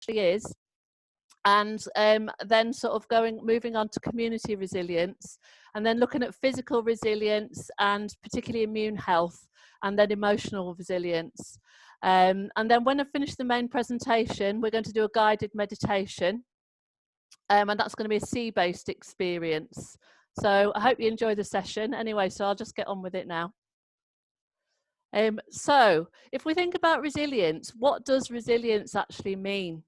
is, and then sort of moving on to community resilience, and then looking at physical resilience and particularly immune health, and then emotional resilience. And then when I finish the main presentation, we're going to do a guided meditation, and that's going to be a sea-based experience. So I hope you enjoy the session. Anyway, so I'll just get on with it now. So if we think about resilience, what does resilience actually mean?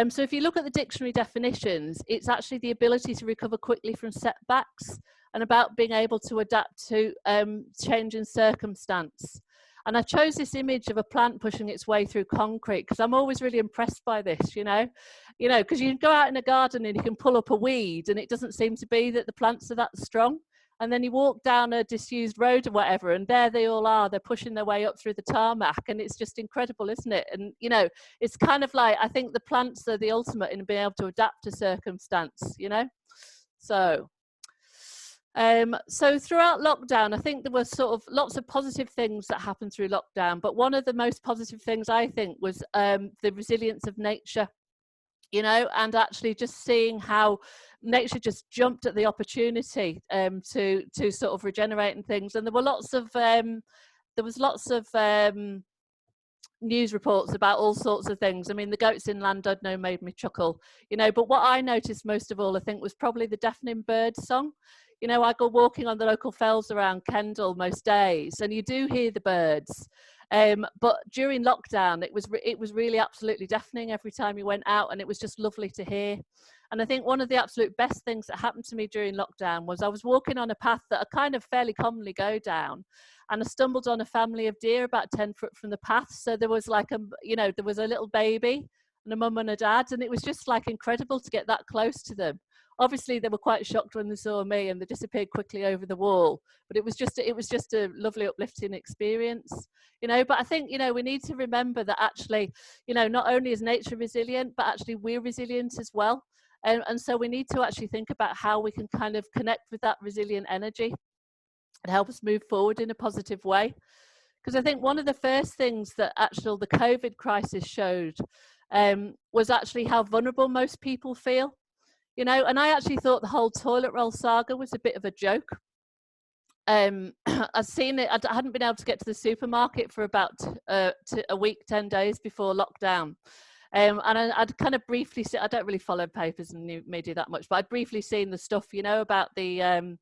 So if you look at the dictionary definitions, it's actually the ability to recover quickly from setbacks and about being able to adapt to change in circumstance. And I chose this image of a plant pushing its way through concrete because I'm always really impressed by this, you know, because you can go out in a garden and you can pull up a weed and it doesn't seem to be that the plants are that strong. And then you walk down a disused road or whatever, and there they all are. They're pushing their way up through the tarmac, and it's just incredible, isn't it? And, you know, it's kind of like, I think the plants are the ultimate in being able to adapt to circumstance, you know? So throughout lockdown, I think there were sort of lots of positive things that happened through lockdown. But one of the most positive things, I think, was the resilience of nature. You know, and actually just seeing how nature just jumped at the opportunity to sort of regenerate and things. And there were lots of news reports about all sorts of things. I mean, the goats in land I'd know made me chuckle, you know, but what I noticed most of all, I think, was probably the deafening bird song. You know, I go walking on the local fells around Kendal most days, and you do hear the birds. But during lockdown, it was really absolutely deafening every time you went out, and it was just lovely to hear. And I think one of the absolute best things that happened to me during lockdown was I was walking on a path that I kind of fairly commonly go down, and I stumbled on a family of deer about 10 foot from the path. So there was like there was a little baby and a mum and a dad, and it was just like incredible to get that close to them. Obviously, they were quite shocked when they saw me, and they disappeared quickly over the wall. But it was just a lovely, uplifting experience, you know. But I think, you know, we need to remember that actually, you know, not only is nature resilient, but actually we're resilient as well. And so we need to actually think about how we can kind of connect with that resilient energy and help us move forward in a positive way. Because I think one of the first things that actually the COVID crisis showed was actually how vulnerable most people feel. You know, and I actually thought the whole toilet roll saga was a bit of a joke. I've seen it. I hadn't been able to get to the supermarket for about a week, 10 days before lockdown. And I'd kind of briefly see, I don't really follow papers and new media that much, but I'd briefly seen the stuff, you know, about the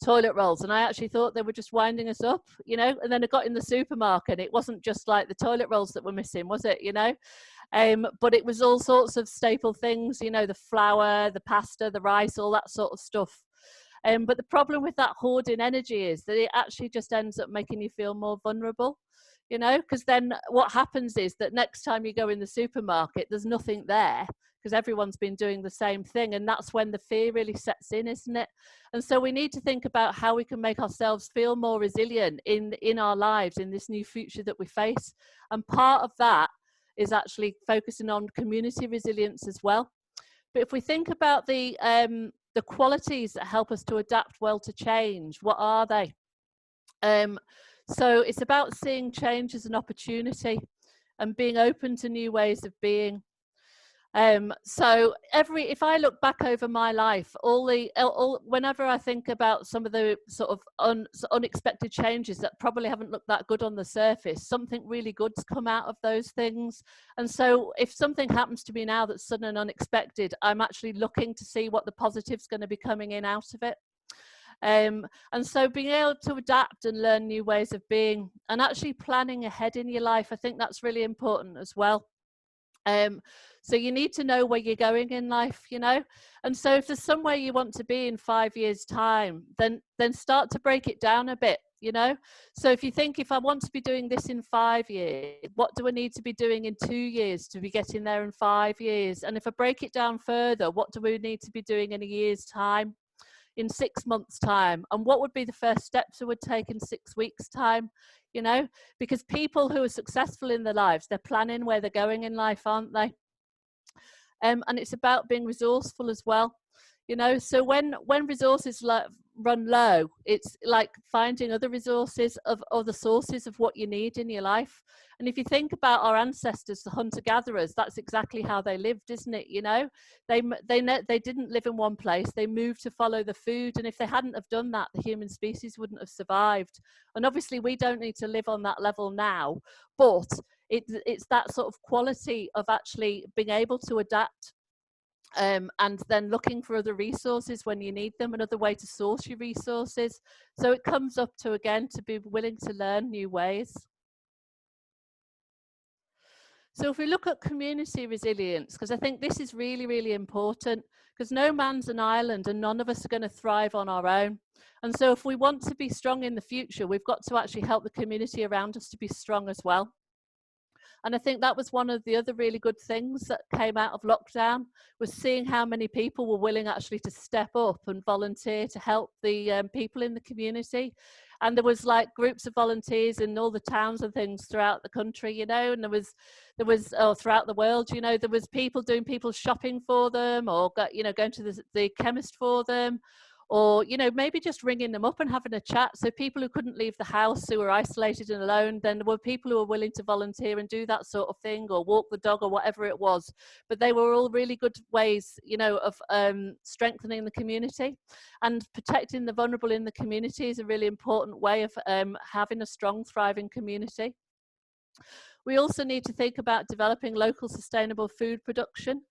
toilet rolls, and I actually thought they were just winding us up, you know. And then I got in the supermarket, it wasn't just like the toilet rolls that were missing, was it, you know? But it was all sorts of staple things, you know, the flour, the pasta, the rice, all that sort of stuff. But the problem with that hoarding energy is that it actually just ends up making you feel more vulnerable, you know, because then what happens is that next time you go in the supermarket, there's nothing there because everyone's been doing the same thing. And that's when the fear really sets in, isn't it? And so we need to think about how we can make ourselves feel more resilient in our lives, in this new future that we face. And part of that is actually focusing on community resilience as well. But if we think about the qualities that help us to adapt well to change, what are they? So it's about seeing change as an opportunity and being open to new ways of being. So if I look back over my life, whenever I think about some of the sort of unexpected changes that probably haven't looked that good on the surface, something really good's come out of those things. And so if something happens to me now that's sudden and unexpected, I'm actually looking to see what the positive's going to be coming in out of it. And so being able to adapt and learn new ways of being, and actually planning ahead in your life, I think that's really important as well. So you need to know where you're going in life, you know. And so if there's somewhere you want to be in 5 years' time, then start to break it down a bit, you know. So if you think, if I want to be doing this in 5 years, what do I need to be doing in 2 years to be getting there in 5 years? And if I break it down further, what do we need to be doing in a year's time, in 6 months' time? And what would be the first steps I would take in 6 weeks' time? You know, because people who are successful in their lives, they're planning where they're going in life, aren't they? And it's about being resourceful as well. You know, so when resources run low, it's like finding other resources of other sources of what you need in your life. And if you think about our ancestors, the hunter-gatherers, that's exactly how they lived, isn't it? You know, they didn't live in one place. They moved to follow the food, and if they hadn't have done that, the human species wouldn't have survived. And obviously, we don't need to live on that level now, but it's that sort of quality of actually being able to adapt, and then looking for other resources when you need them, another way to source your resources. So it comes up to, again, to be willing to learn new ways. So if we look at community resilience, because I think this is really, really important, because no man's an island and none of us are going to thrive on our own. And so if we want to be strong in the future, we've got to actually help the community around us to be strong as well. And I think that was one of the other really good things that came out of lockdown, was seeing how many people were willing actually to step up and volunteer to help the people in the community. And there was like groups of volunteers in all the towns and things throughout the country, you know, and there was throughout the world, you know, there was people doing people's shopping for them, or, you know, going to the chemist for them, or, you know, maybe just ringing them up and having a chat. So people who couldn't leave the house, who were isolated and alone, then there were people who were willing to volunteer and do that sort of thing, or walk the dog, or whatever it was. But they were all really good ways, you know, of strengthening the community. And protecting the vulnerable in the community is a really important way of having a strong, thriving community. We also need to think about developing local sustainable food production.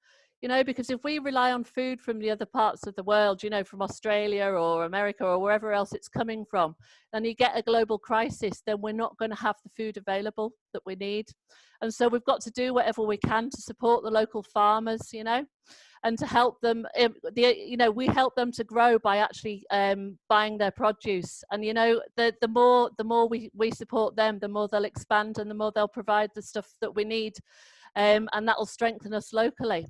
You know, because if we rely on food from the other parts of the world, you know, from Australia or America or wherever else it's coming from, and you get a global crisis, then we're not going to have the food available that we need. And so we've got to do whatever we can to support the local farmers, you know, and to help them, you know, we help them to grow by actually buying their produce. And, you know, the more we support them, the more they'll expand and the more they'll provide the stuff that we need. And that will strengthen us locally.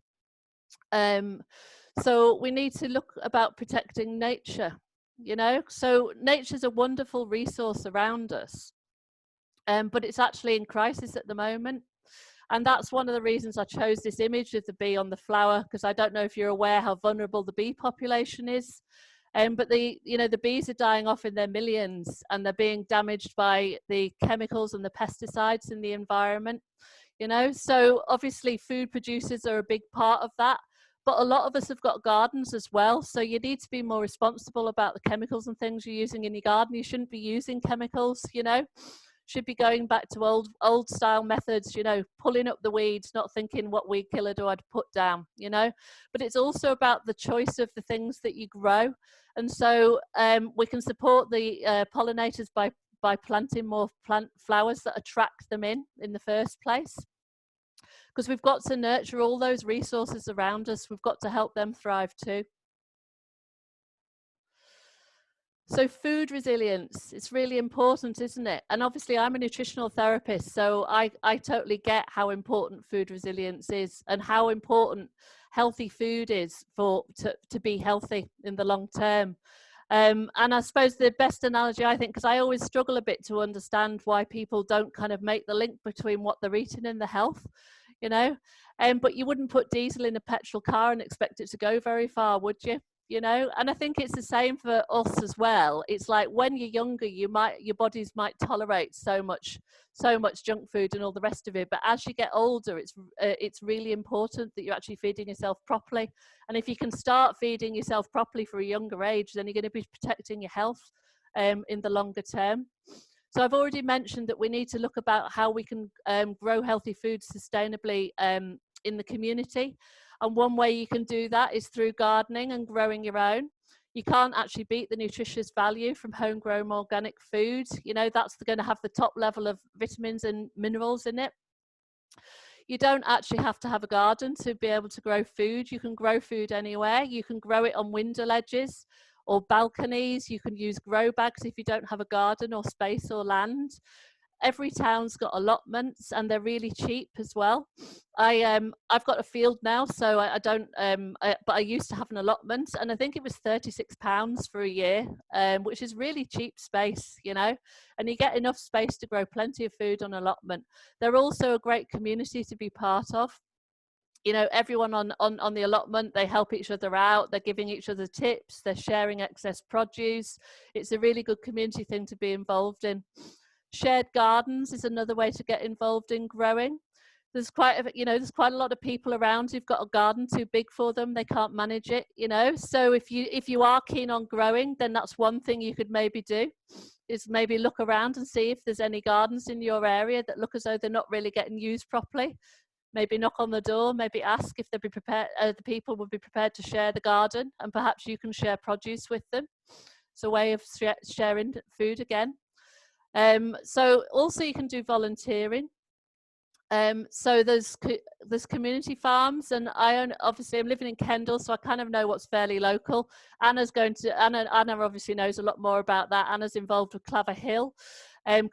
So we need to look about protecting nature, you know. So nature's a wonderful resource around us, but it's actually in crisis at the moment. And that's one of the reasons I chose this image of the bee on the flower, because I don't know if you're aware how vulnerable the bee population is. But the bees are dying off in their millions, and they're being damaged by the chemicals and the pesticides in the environment, you know. So obviously food producers are a big part of that. But a lot of us have got gardens as well. So you need to be more responsible about the chemicals and things you're using in your garden. You shouldn't be using chemicals, you know. Should be going back to old style methods, you know, pulling up the weeds, not thinking what weed killer do I put down, you know. But it's also about the choice of the things that you grow. And so we can support the pollinators by planting more flowers that attract them in the first place. Because we've got to nurture all those resources around us. We've got to help them thrive too. So food resilience, it's really important, isn't it? And obviously I'm a nutritional therapist, so I totally get how important food resilience is, and how important healthy food is to be healthy in the long term. And I suppose the best analogy, I think, because I always struggle a bit to understand why people don't kind of make the link between what they're eating and the health, you know. But you wouldn't put diesel in a petrol car and expect it to go very far, would you? You know, and I think it's the same for us as well. It's like when you're younger, your bodies might tolerate so much junk food and all the rest of it. But as you get older, it's really important that you're actually feeding yourself properly. And if you can start feeding yourself properly for a younger age, then you're going to be protecting your health in the longer term. So I've already mentioned that we need to look about how we can grow healthy food sustainably in the community. And one way you can do that is through gardening and growing your own. You can't actually beat the nutritious value from homegrown organic food. You know, that's going to have the top level of vitamins and minerals in it. You don't actually have to have a garden to be able to grow food. You can grow food anywhere. You can grow it on window ledges or balconies. You can use grow bags if you don't have a garden or space or land. Every town's got allotments, and they're really cheap as well. I've got a field now, so I don't. But I used to have an allotment, and I think it was £36 for a year, which is really cheap space, you know. And you get enough space to grow plenty of food on allotment. They're also a great community to be part of. You know, everyone on the allotment, they help each other out, they're giving each other tips, they're sharing excess produce. It's a really good community thing to be involved in. Shared gardens is another way to get involved in growing. There's quite a lot of people around who've got a garden too big for them, they can't manage it, you know. So if you are keen on growing, then that's one thing you could maybe do, is maybe look around and see if there's any gardens in your area that look as though they're not really getting used properly. Maybe knock on the door, maybe ask if they'd be prepared, the people would be prepared to share the garden, and perhaps you can share produce with them. It's a way of sharing food again. So also you can do volunteering. So there's community farms, and obviously I'm living in Kendal, so I kind of know what's fairly local. Anna obviously knows a lot more about that. Anna's involved with Claver Hill.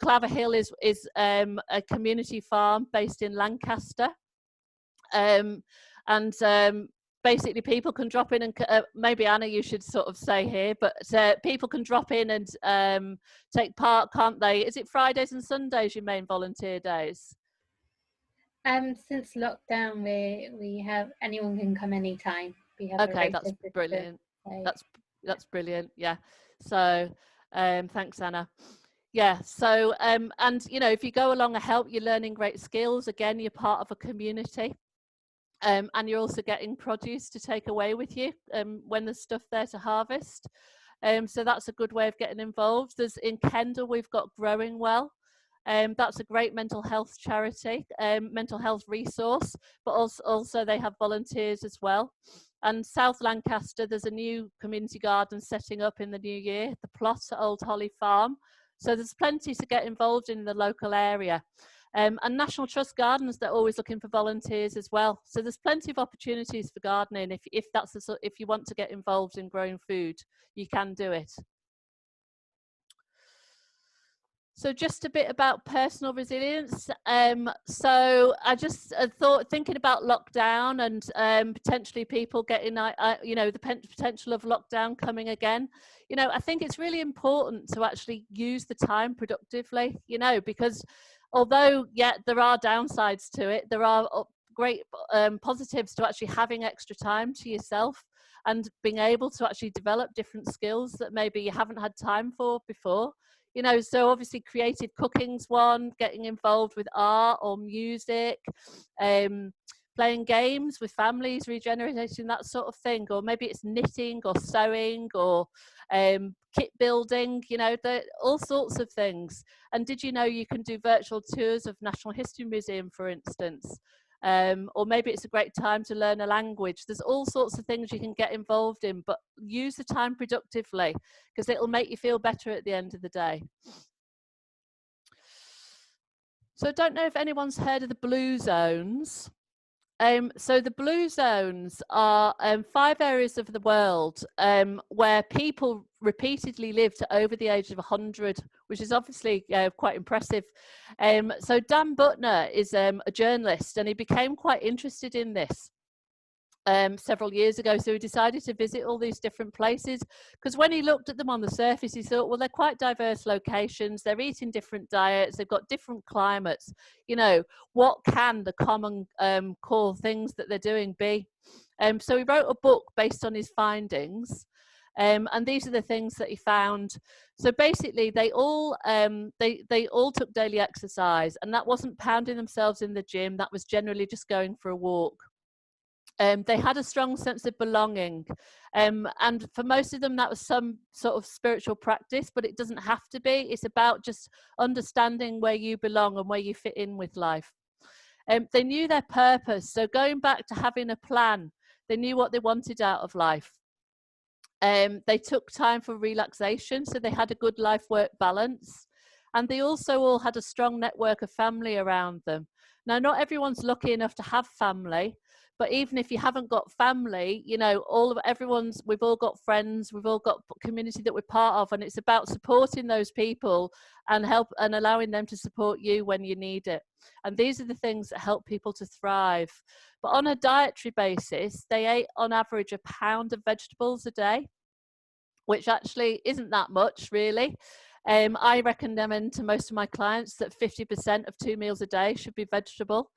Claver Hill is a community farm based in Lancaster. Basically people can drop in and maybe Anna, you should sort of say here, but people can drop in and take part, can't they? Is it Fridays and Sundays your main volunteer days? Since lockdown, we have anyone can come anytime. We have okay, that's brilliant. So. That's brilliant. Yeah. So thanks, Anna. Yeah. So and you know, if you go along and help, you're learning great skills. Again, you're part of a community. And you're also getting produce to take away with you when there's stuff there to harvest. So that's a good way of getting involved. In Kendal, we've got Growing Well. That's a great mental health charity, mental health resource, but also they have volunteers as well. And South Lancaster, there's a new community garden setting up in the new year, the Plot at Old Holly Farm. So there's plenty to get involved in the local area. And National Trust Gardens, they're always looking for volunteers as well. So there's plenty of opportunities for gardening. If you want to get involved in growing food, you can do it. So just a bit about personal resilience. So I just thought, thinking about lockdown and potentially people getting, the potential of lockdown coming again. You know, I think it's really important to actually use the time productively, you know, because although, yeah, there are downsides to it, there are great positives to actually having extra time to yourself and being able to actually develop different skills that maybe you haven't had time for before. You know, so obviously creative cooking's one, getting involved with art or music, playing games with families, regenerating, that sort of thing. Or maybe it's knitting or sewing or kit building, you know, all sorts of things. And did you know you can do virtual tours of National History Museum, for instance? Or maybe it's a great time to learn a language. There's all sorts of things you can get involved in, but use the time productively because it'll make you feel better at the end of the day. So I don't know if anyone's heard of the blue zones. So the blue zones are 5 areas of the world where people repeatedly live to over the age of 100, which is obviously quite impressive. So Dan Butner is a journalist, and he became quite interested in this several years ago. So he decided to visit all these different places, because when he looked at them on the surface, he thought, well, they're quite diverse locations, they're eating different diets, they've got different climates, you know, what can the common core things that they're doing be? So he wrote a book based on his findings. And these are the things that he found. So basically, they all took daily exercise, and that wasn't pounding themselves in the gym. That was generally just going for a walk. They had a strong sense of belonging, and for most of them that was some sort of spiritual practice, but it doesn't have to be. It's about just understanding where you belong and where you fit in with life. They knew their purpose, so going back to having a plan, they knew what they wanted out of life. They took time for relaxation, so they had a good life-work balance, and they also all had a strong network of family around them. Now, not everyone's lucky enough to have family, but even if you haven't got family, you know, we've all got friends, we've all got community that we're part of, and it's about supporting those people and allowing them to support you when you need it. And these are the things that help people to thrive. But on a dietary basis, they ate on average a pound of vegetables a day, which actually isn't that much, really. I recommend to most of my clients that 50% of 2 meals a day should be vegetable.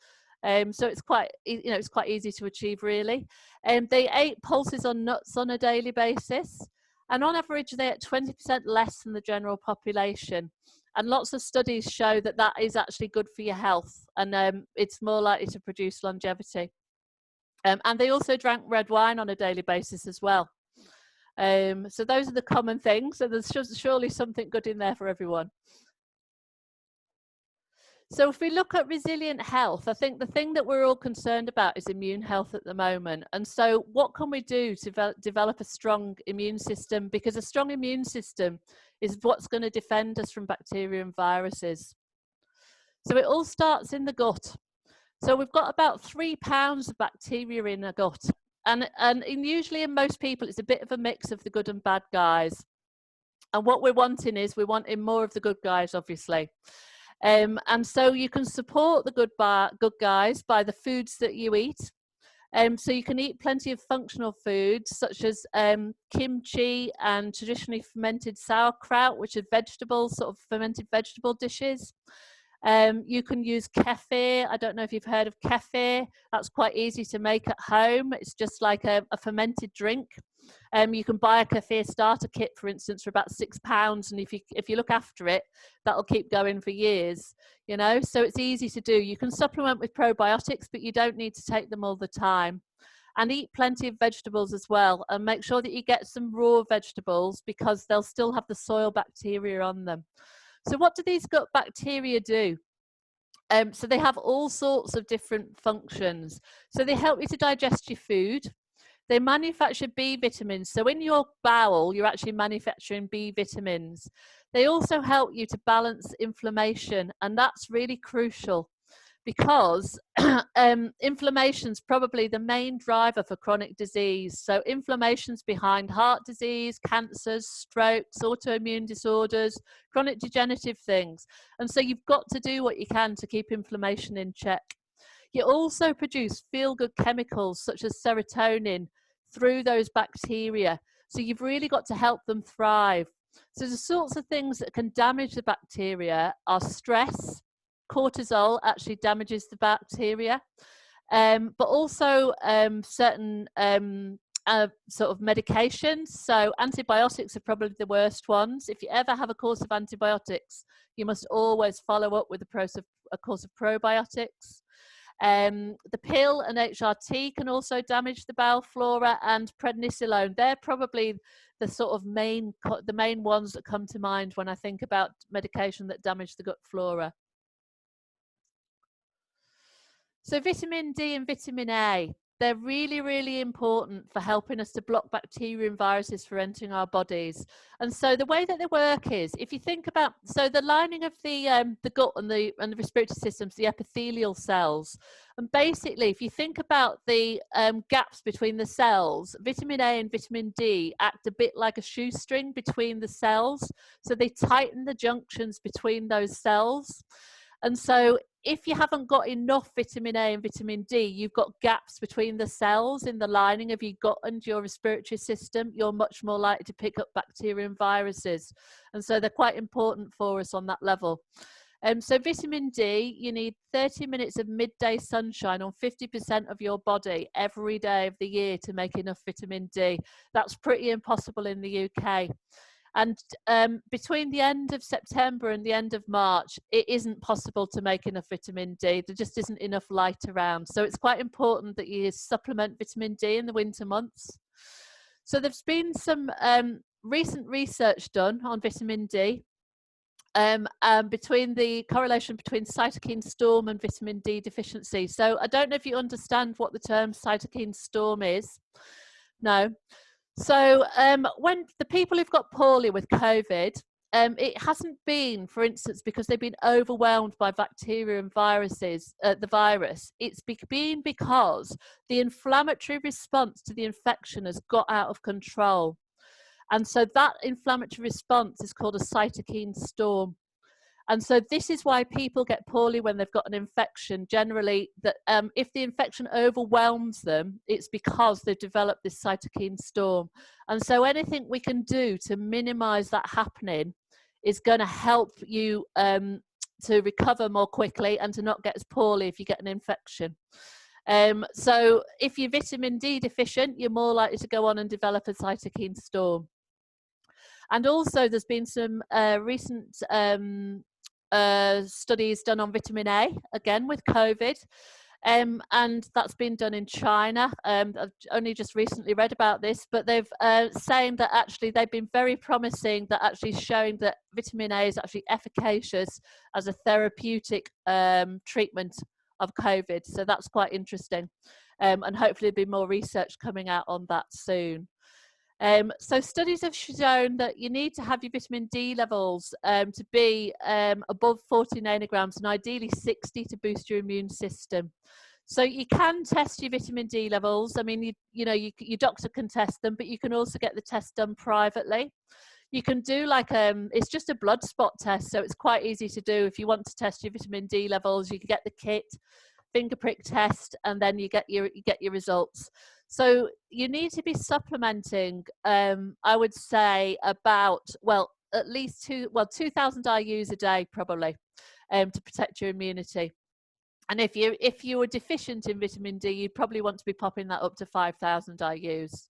So it's quite, it's quite easy to achieve, really. They ate pulses on nuts on a daily basis, and on average they ate 20% less than the general population. And lots of studies show that that is actually good for your health, and it's more likely to produce longevity. And they also drank red wine on a daily basis as well. So those are the common things. So there's surely something good in there for everyone. So if we look at resilient health, I think the thing that we're all concerned about is immune health at the moment. And so what can we do to develop a strong immune system? Because a strong immune system is what's going to defend us from bacteria and viruses. So it all starts in the gut. So we've got about 3 pounds of bacteria in a gut. And usually in most people, it's a bit of a mix of the good and bad guys. And what we're wanting is we're wanting more of the good guys, obviously. And so you can support the good guys by the foods that you eat. So you can eat plenty of functional foods such as kimchi and traditionally fermented sauerkraut, which are vegetables, sort of fermented vegetable dishes. You can use kefir. I don't know if you've heard of kefir. That's quite easy to make at home. It's just like a fermented drink. You can buy a kefir starter kit, for instance, for about £6, and if you look after it, that'll keep going for years. So it's easy to do. You can supplement with probiotics, but you don't need to take them all the time. And eat plenty of vegetables as well, and make sure that you get some raw vegetables because they'll still have the soil bacteria on them. So what do these gut bacteria do? So they have all sorts of different functions. So they help you to digest your food. They manufacture B vitamins. So in your bowel, you're actually manufacturing B vitamins. They also help you to balance inflammation, and that's really crucial because inflammation is probably the main driver for chronic disease. So inflammation's behind heart disease, cancers, strokes, autoimmune disorders, chronic degenerative things. And so you've got to do what you can to keep inflammation in check. You also produce feel-good chemicals such as serotonin through those bacteria. So you've really got to help them thrive. So the sorts of things that can damage the bacteria are stress. Cortisol actually damages the bacteria, but also certain sort of medications. So antibiotics are probably the worst ones. If you ever have a course of antibiotics, you must always follow up with a course of probiotics. The pill and HRT can also damage the bowel flora, and prednisolone. They're probably the sort of main ones that come to mind when I think about medication that damage the gut flora. So vitamin D and vitamin A, they're really, really important for helping us to block bacteria and viruses from entering our bodies. And so the way that they work is, if you think about, so the lining of the gut and the respiratory systems, the epithelial cells, and basically if you think about the gaps between the cells, vitamin A and vitamin D act a bit like a shoestring between the cells. So they tighten the junctions between those cells. And so if you haven't got enough vitamin A and vitamin D, you've got gaps between the cells in the lining of your gut and your respiratory system, you're much more likely to pick up bacteria and viruses. And so they're quite important for us on that level. So vitamin D, you need 30 minutes of midday sunshine on 50% of your body every day of the year to make enough vitamin D. That's pretty impossible in the UK. And between the end of September and the end of March, it isn't possible to make enough vitamin D. There just isn't enough light around. So it's quite important that you supplement vitamin D in the winter months. So there's been some recent research done on vitamin D between the correlation between cytokine storm and vitamin D deficiency. So I don't know if you understand what the term cytokine storm is. No. So when the people who've got poorly with COVID, it hasn't been, for instance, because they've been overwhelmed by bacteria and viruses, the virus. It's been because the inflammatory response to the infection has got out of control. And so that inflammatory response is called a cytokine storm. And so this is why people get poorly when they've got an infection. Generally, that if the infection overwhelms them, it's because they've developed this cytokine storm. And so anything we can do to minimize that happening is going to help you recover more quickly and to not get as poorly if you get an infection. So if you're vitamin D deficient, you're more likely to go on and develop a cytokine storm. And also there's been some recent studies done on vitamin A, again with COVID. And that's been done in China. I've only just recently read about this, but they've saying that actually they've been very promising, that actually showing that vitamin A is actually efficacious as a therapeutic treatment of COVID. So that's quite interesting. And hopefully there'll be more research coming out on that soon. So studies have shown that you need to have your vitamin D levels to be above 40 nanograms and ideally 60 to boost your immune system. So you can test your vitamin D levels. I mean, your doctor can test them, but you can also get the test done privately. You can do like, it's just a blood spot test, so it's quite easy to do. If you want to test your vitamin D levels, you can get the kit, finger prick test, and then you get your results. So you need to be supplementing, I would say about, at least 2,000 IUs a day probably, to protect your immunity. And if you were deficient in vitamin D, you'd probably want to be popping that up to 5,000 IUs.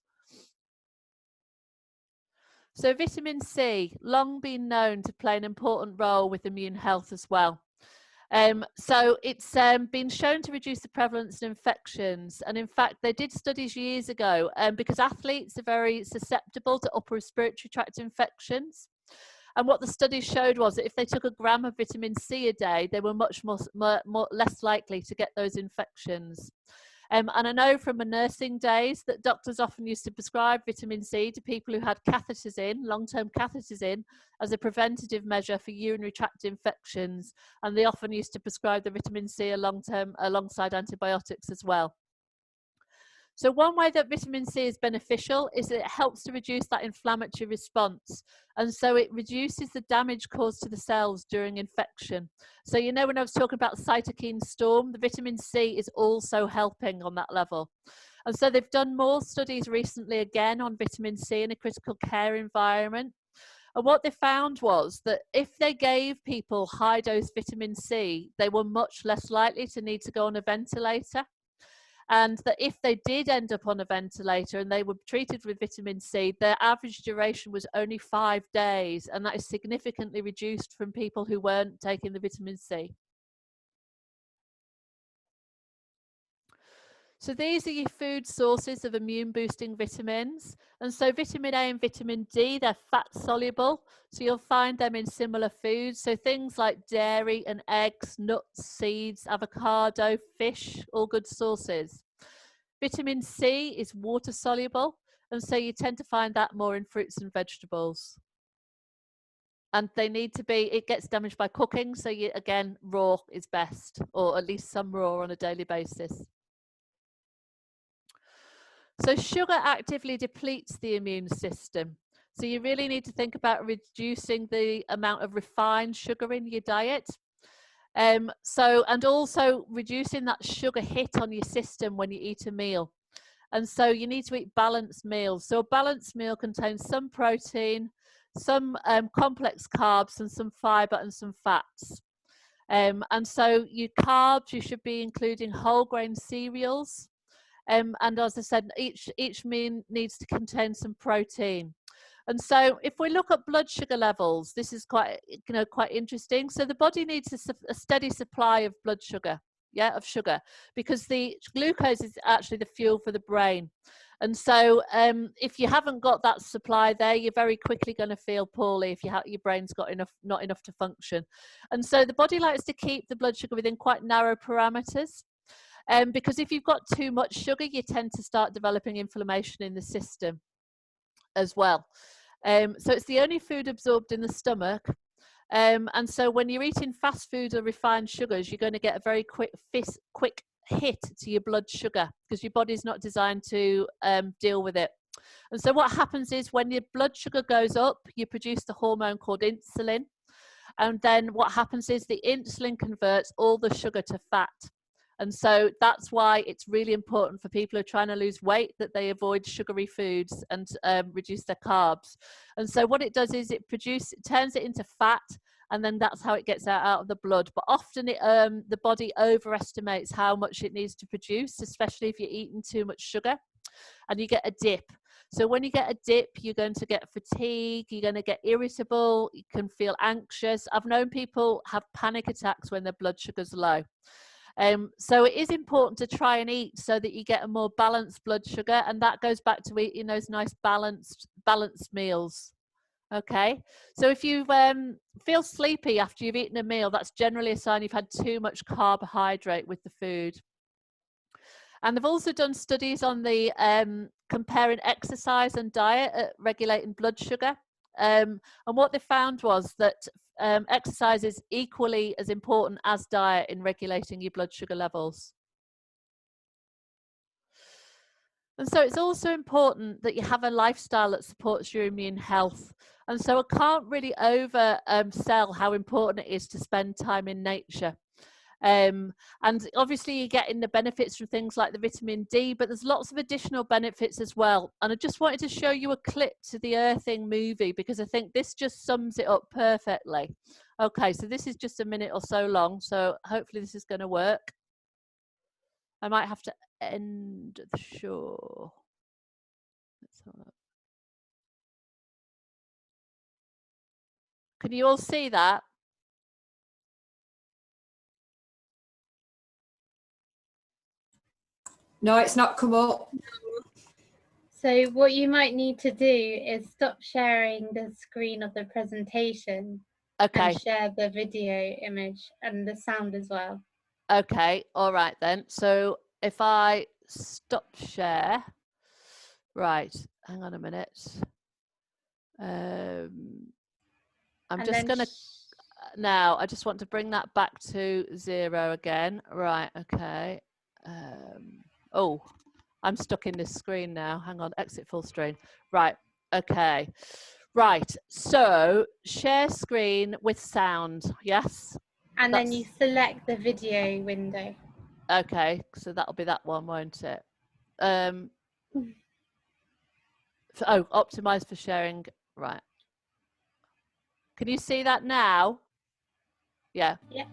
So vitamin C, long been known to play an important role with immune health as well. So it's been shown to reduce the prevalence of infections. And in fact, they did studies years ago because athletes are very susceptible to upper respiratory tract infections. And what the studies showed was that if they took a gram of vitamin C a day, they were much less likely to get those infections. And I know from my nursing days that doctors often used to prescribe vitamin C to people who had catheters in, long-term catheters in, as a preventative measure for urinary tract infections. And they often used to prescribe the vitamin C alongside antibiotics as well. So one way that vitamin C is beneficial is that it helps to reduce that inflammatory response. And so it reduces the damage caused to the cells during infection. So, when I was talking about cytokine storm, the vitamin C is also helping on that level. And so they've done more studies recently again on vitamin C in a critical care environment. And what they found was that if they gave people high dose vitamin C, they were much less likely to need to go on a ventilator. And that if they did end up on a ventilator and they were treated with vitamin C, their average duration was only 5 days. And that is significantly reduced from people who weren't taking the vitamin C. So these are your food sources of immune boosting vitamins. And so vitamin A and vitamin D, they're fat soluble. So you'll find them in similar foods. So things like dairy and eggs, nuts, seeds, avocado, fish, all good sources. Vitamin C is water soluble. And so you tend to find that more in fruits and vegetables. And they need to be, it gets damaged by cooking. So again, raw is best, or at least some raw on a daily basis. So sugar actively depletes the immune system. So you really need to think about reducing the amount of refined sugar in your diet. And also reducing that sugar hit on your system when you eat a meal. And so you need to eat balanced meals. So a balanced meal contains some protein, some complex carbs, and some fiber and some fats. And so your carbs, you should be including whole grain cereals. And as I said, each meal needs to contain some protein. And so if we look at blood sugar levels, this is quite interesting. So the body needs a steady supply of blood sugar, of sugar, because the glucose is actually the fuel for the brain. And so if you haven't got that supply there, you're very quickly going to feel poorly if your brain's got not enough to function. And so the body likes to keep the blood sugar within quite narrow parameters. Because if you've got too much sugar, you tend to start developing inflammation in the system as well. So it's the only food absorbed in the stomach. And so when you're eating fast food or refined sugars, you're going to get a very quick hit to your blood sugar because your body's not designed to deal with it. And so what happens is when your blood sugar goes up, you produce the hormone called insulin. And then what happens is the insulin converts all the sugar to fat. And so that's why it's really important for people who are trying to lose weight that they avoid sugary foods and reduce their carbs. And so what it does is it turns it into fat, and then that's how it gets out of the blood. But often the body overestimates how much it needs to produce, especially if you're eating too much sugar, and you get a dip. So when you get a dip, you're going to get fatigue, you're going to get irritable, you can feel anxious. I've known people have panic attacks when their blood sugar's low. So it is important to try and eat so that you get a more balanced blood sugar, and that goes back to eating those nice balanced meals. Okay, so if you feel sleepy after you've eaten a meal, that's generally a sign you've had too much carbohydrate with the food. And they've also done studies on the comparing exercise and diet at regulating blood sugar. And what they found was that exercise is equally as important as diet in regulating your blood sugar levels. And so it's also important that you have a lifestyle that supports your immune health. And so I can't really sell how important it is to spend time in nature. And obviously you're getting the benefits from things like the vitamin D, but there's lots of additional benefits as well. And I just wanted to show you a clip to the Earthing movie, because I think this just sums it up perfectly. Okay, so this is just a minute or so long, so hopefully this is going to work. I might have to end the show. Let's have a look. Can you all see that? No, it's not come up. So what you might need to do is stop sharing the screen of the presentation. Okay. And share the video image and the sound as well. Okay, all right then. So if I stop share, right, hang on a minute. I'm just going to, now I just want to bring that back to 0 again. Right, okay. Oh, I'm stuck in this screen now. Hang on, exit full screen. Right, okay. Right, so share screen with sound, yes? And then you select the video window. Okay, so that'll be that one, won't it? Oh, optimize for sharing, right. Can you see that now? Yeah. Yeah.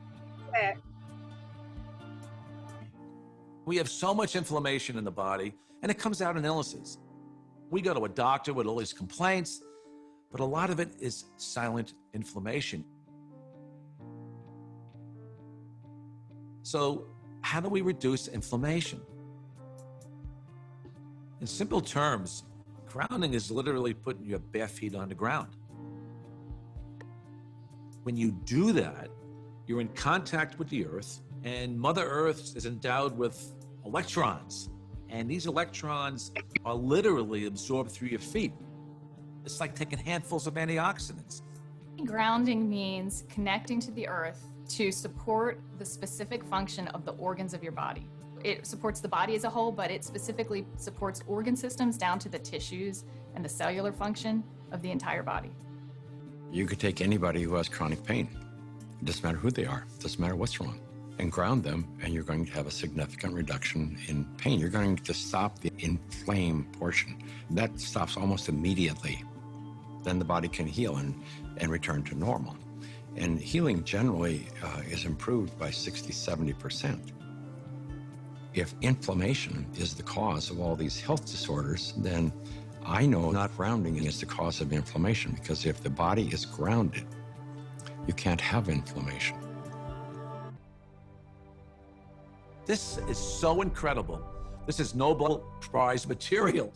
We have so much inflammation in the body, and it comes out in illnesses. We go to a doctor with all these complaints, but a lot of it is silent inflammation. So how do we reduce inflammation? In simple terms, grounding is literally putting your bare feet on the ground. When you do that, you're in contact with the earth, and Mother Earth is endowed with electrons, and these electrons are literally absorbed through your feet. It's like taking handfuls of antioxidants. Grounding means connecting to the earth to support the specific function of the organs of your body. It supports the body as a whole, but it specifically supports organ systems down to the tissues and the cellular function of the entire body. You could take anybody who has chronic pain. It doesn't matter who they are, it doesn't matter what's wrong, and ground them, and you're going to have a significant reduction in pain. You're going to stop the inflamed portion. That stops almost immediately. Then the body can heal and return to normal. And healing generally is improved by 60–70%. If inflammation is the cause of all these health disorders, then I know not grounding is the cause of inflammation, because if the body is grounded, you can't have inflammation. This is so incredible. This is Nobel Prize material.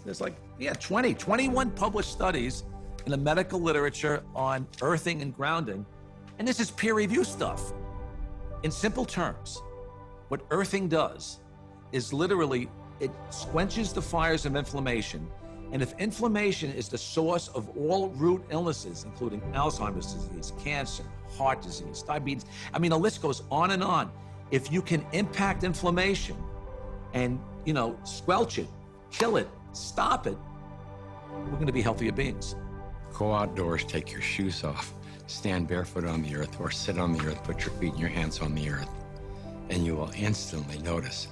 There's like, 21 published studies in the medical literature on earthing and grounding. And this is peer-reviewed stuff. In simple terms, what earthing does is literally, it quenches the fires of inflammation. And if inflammation is the source of all root illnesses, including Alzheimer's disease, cancer, heart disease, diabetes, I mean, the list goes on and on. If you can impact inflammation and, squelch it, kill it, stop it, we're going to be healthier beings. Go outdoors, take your shoes off, stand barefoot on the earth, or sit on the earth, put your feet and your hands on the earth, and you will instantly notice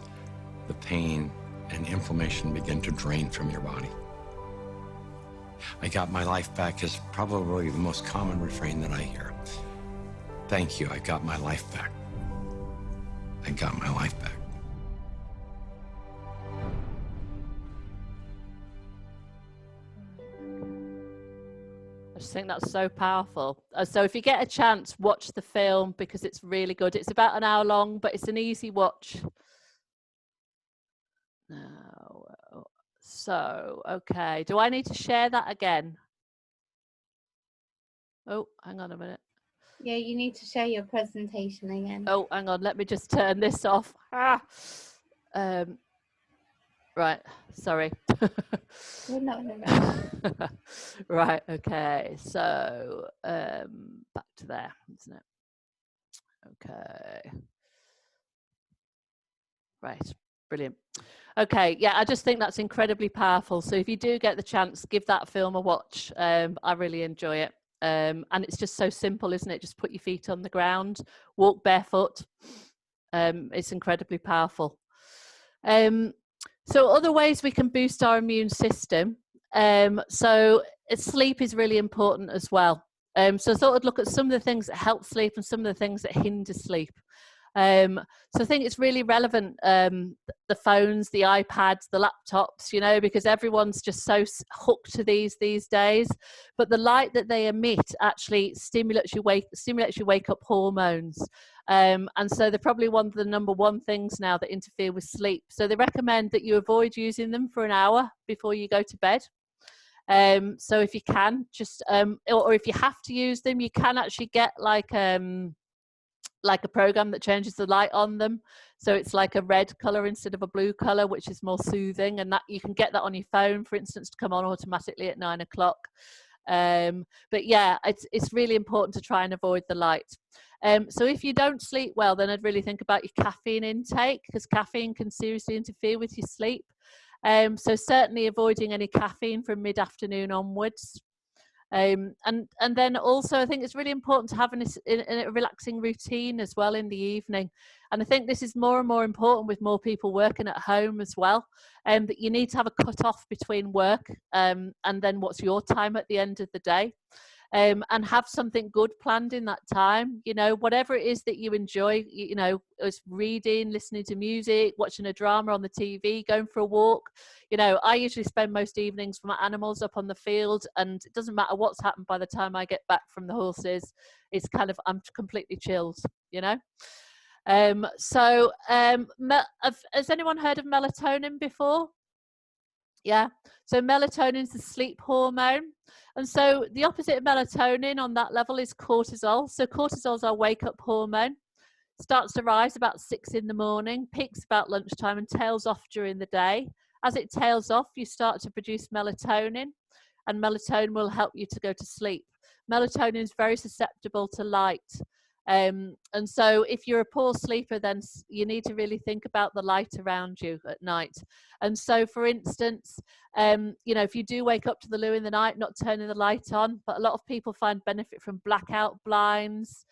the pain and inflammation begin to drain from your body. I got my life back is probably the most common refrain that I hear. Thank you, I got my life back. I got my life back. I just think that's so powerful. So if you get a chance, watch the film because it's really good. It's about an hour long, but it's an easy watch. Now, so, okay. Do I need to share that again? Oh, hang on a minute. Yeah, you need to share your presentation again. Oh, hang on. Let me just turn this off. Right. Sorry. We're not in a rush. Right. Okay. So, back to there, isn't it? Okay. Right. Brilliant. Okay. Yeah, I just think that's incredibly powerful. So if you do get the chance, give that film a watch. I really enjoy it. And it's just so simple, isn't it? Just put your feet on the ground, walk barefoot. It's incredibly powerful. So other ways we can boost our immune system. So sleep is really important as well. So I thought I'd look at some of the things that help sleep and some of the things that hinder sleep. So I think it's really relevant, the phones, the iPads, the laptops, you know, because everyone's just so hooked to these days. But the light that they emit actually stimulates your wake up hormones. And so they're probably one of the number one things now that interfere with sleep. So they recommend that you avoid using them for an hour before you go to bed. So if you can, just or if you have to use them, you can actually get like a program that changes the light on them, so it's like a red color instead of a blue color, which is more soothing, and that you can get that on your phone, for instance, to come on automatically at 9 o'clock. But yeah, it's really important to try and avoid the light. So if you don't sleep well, then I'd really think about your caffeine intake, because caffeine can seriously interfere with your sleep. So certainly avoiding any caffeine from mid-afternoon onwards. And then also I think it's really important to have a relaxing routine as well in the evening, and I think this is more and more important with more people working at home as well, that you need to have a cut off between work and then what's your time at the end of the day, and have something good planned in that time, you know, whatever it is that you enjoy, you know, it's reading, listening to music, watching a drama on the TV, going for a walk. You know, I usually spend most evenings with my animals up on the field, and it doesn't matter what's happened by the time I get back from the horses. It's kind of, I'm completely chilled, you know. Has anyone heard of melatonin before? Yeah, so melatonin is the sleep hormone, and so the opposite of melatonin on that level is cortisol. So cortisol is our wake-up hormone. Starts to rise about 6 in the morning, peaks about lunchtime, and tails off during the day. As it tails off, you start to produce melatonin, and melatonin will help you to go to sleep. Melatonin is very susceptible to light. And so if you're a poor sleeper, then you need to really think about the light around you at night. And so, for instance, you know, if you do wake up to the loo in the night, not turning the light on, but a lot of people find benefit from blackout blinds,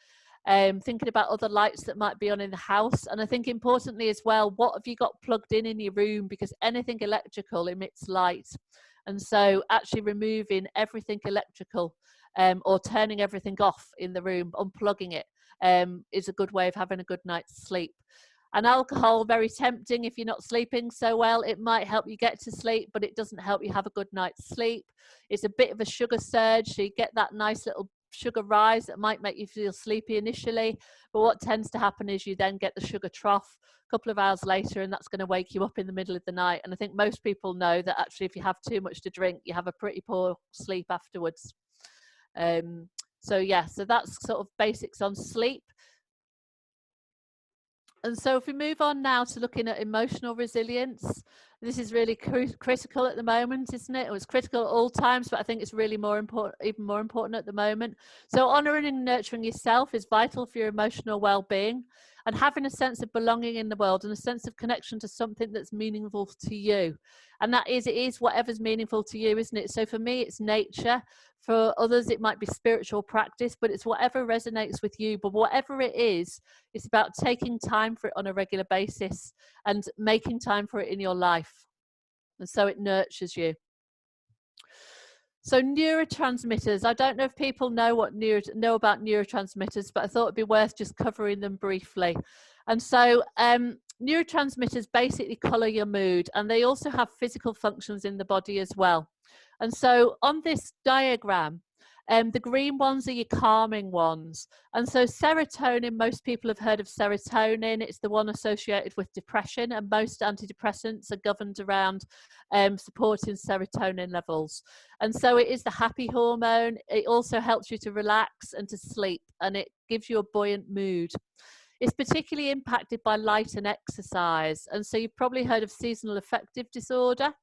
thinking about other lights that might be on in the house. And I think importantly as well, what have you got plugged in your room? Because anything electrical emits light. And so actually removing everything electrical or turning everything off in the room, unplugging it, is a good way of having a good night's sleep. And alcohol, very tempting if you're not sleeping so well. It might help you get to sleep, but it doesn't help you have a good night's sleep. It's a bit of a sugar surge, so you get that nice little sugar rise that might make you feel sleepy initially, but what tends to happen is you then get the sugar trough a couple of hours later, and that's going to wake you up in the middle of the night. And I think most people know that actually if you have too much to drink, you have a pretty poor sleep afterwards. So yeah, so that's sort of basics on sleep. And so if we move on now to looking at emotional resilience, this is really critical at the moment, isn't it? It was critical at all times, but I think it's really more important, even more important at the moment. So honouring and nurturing yourself is vital for your emotional well-being, and having a sense of belonging in the world and a sense of connection to something that's meaningful to you. And that is, it is whatever's meaningful to you, isn't it? So for me, it's nature. For others, it might be spiritual practice, but it's whatever resonates with you. But whatever it is, it's about taking time for it on a regular basis and making time for it in your life. And so it nurtures you. So neurotransmitters, I don't know if people know about neurotransmitters, but I thought it'd be worth just covering them briefly. And so neurotransmitters basically color your mood, and they also have physical functions in the body as well. And so on this diagram, the green ones are your calming ones. And so serotonin, most people have heard of serotonin. It's the one associated with depression, and most antidepressants are governed around supporting serotonin levels. And so it is the happy hormone. It also helps you to relax and to sleep, and it gives you a buoyant mood. It's particularly impacted by light and exercise. And so you've probably heard of seasonal affective disorder.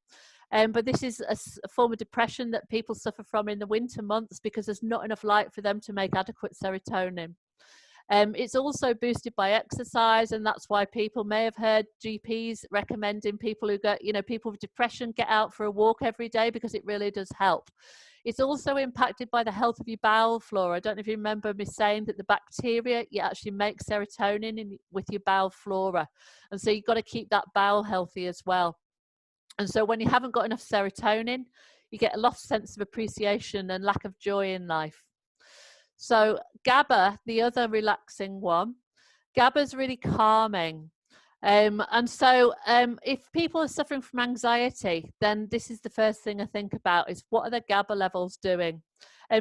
But this is a form of depression that people suffer from in the winter months because there's not enough light for them to make adequate serotonin. It's also boosted by exercise, and that's why people may have heard GPs recommending people who get, people with depression, get out for a walk every day, because it really does help. It's also impacted by the health of your bowel flora. I don't know if you remember me saying that the bacteria, you actually make serotonin with your bowel flora. And so you've got to keep that bowel healthy as well. And so when you haven't got enough serotonin, you get a lost sense of appreciation and lack of joy in life. So GABA, the other relaxing one, GABA is really calming. And so if people are suffering from anxiety, then this is the first thing I think about, is what are the GABA levels doing?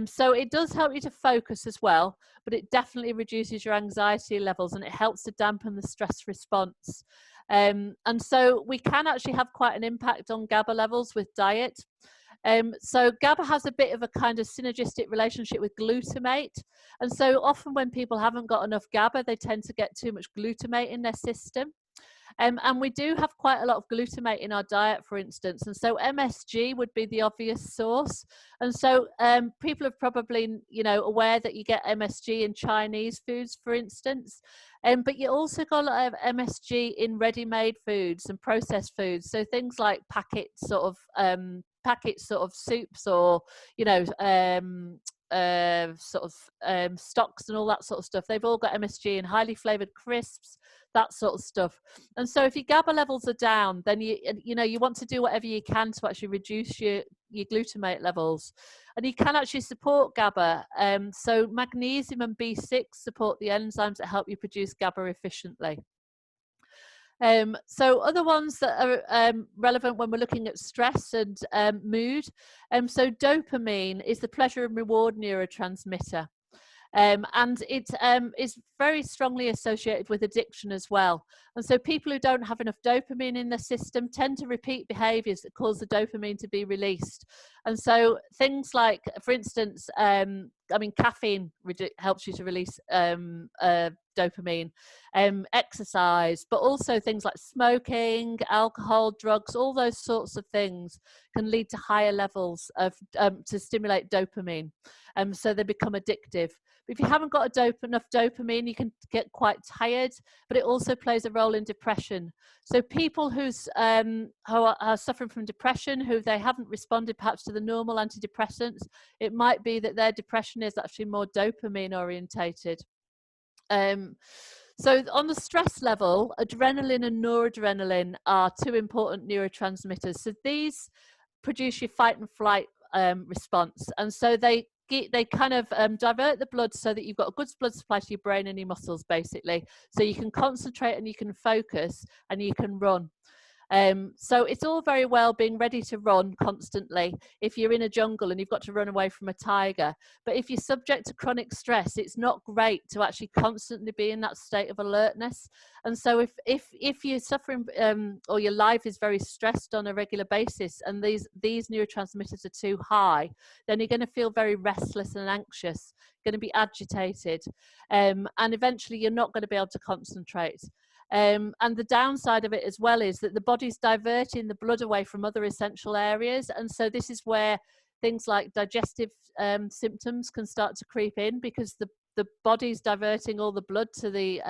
So it does help you to focus as well, but it definitely reduces your anxiety levels, and it helps to dampen the stress response. And so we can actually have quite an impact on GABA levels with diet. So GABA has a bit of a kind of synergistic relationship with glutamate. And so often when people haven't got enough GABA, they tend to get too much glutamate in their system. And we do have quite a lot of glutamate in our diet, for instance. And so MSG would be the obvious source. And so people are probably, aware that you get MSG in Chinese foods, for instance. But you also got a lot of MSG in ready-made foods and processed foods. So things like packets sort of soups, or, stocks and all that sort of stuff. They've all got MSG in highly flavored crisps, that sort of stuff. And so if your GABA levels are down, then you want to do whatever you can to actually reduce your glutamate levels. And you can actually support GABA. So magnesium and B6 support the enzymes that help you produce GABA efficiently. So other ones that are relevant when we're looking at stress and mood. So dopamine is the pleasure and reward neurotransmitter. And it is very strongly associated with addiction as well. And so people who don't have enough dopamine in their system tend to repeat behaviors that cause the dopamine to be released. And so things like, for instance, caffeine helps you to release dopamine, exercise, but also things like smoking, alcohol, drugs, all those sorts of things can lead to higher levels of to stimulate dopamine. So they become addictive. But if you haven't got enough dopamine, you can get quite tired, but it also plays a role in depression. So people who are suffering from depression, who they haven't responded perhaps to the normal antidepressants, it might be that their depression is actually more dopamine orientated. So on the stress level, adrenaline and noradrenaline are two important neurotransmitters. So these produce your fight and flight response. And so they kind of divert the blood so that you've got a good blood supply to your brain and your muscles, basically. So you can concentrate and you can focus and you can run. So it's all very well being ready to run constantly if you're in a jungle and you've got to run away from a tiger. But if you're subject to chronic stress, it's not great to actually constantly be in that state of alertness. And so if you're suffering or your life is very stressed on a regular basis and these neurotransmitters are too high, then you're going to feel very restless and anxious, going to be agitated, and eventually you're not going to be able to concentrate. And the downside of it as well is that the body's diverting the blood away from other essential areas. And so this is where things like digestive symptoms can start to creep in, because the body's diverting all the blood to the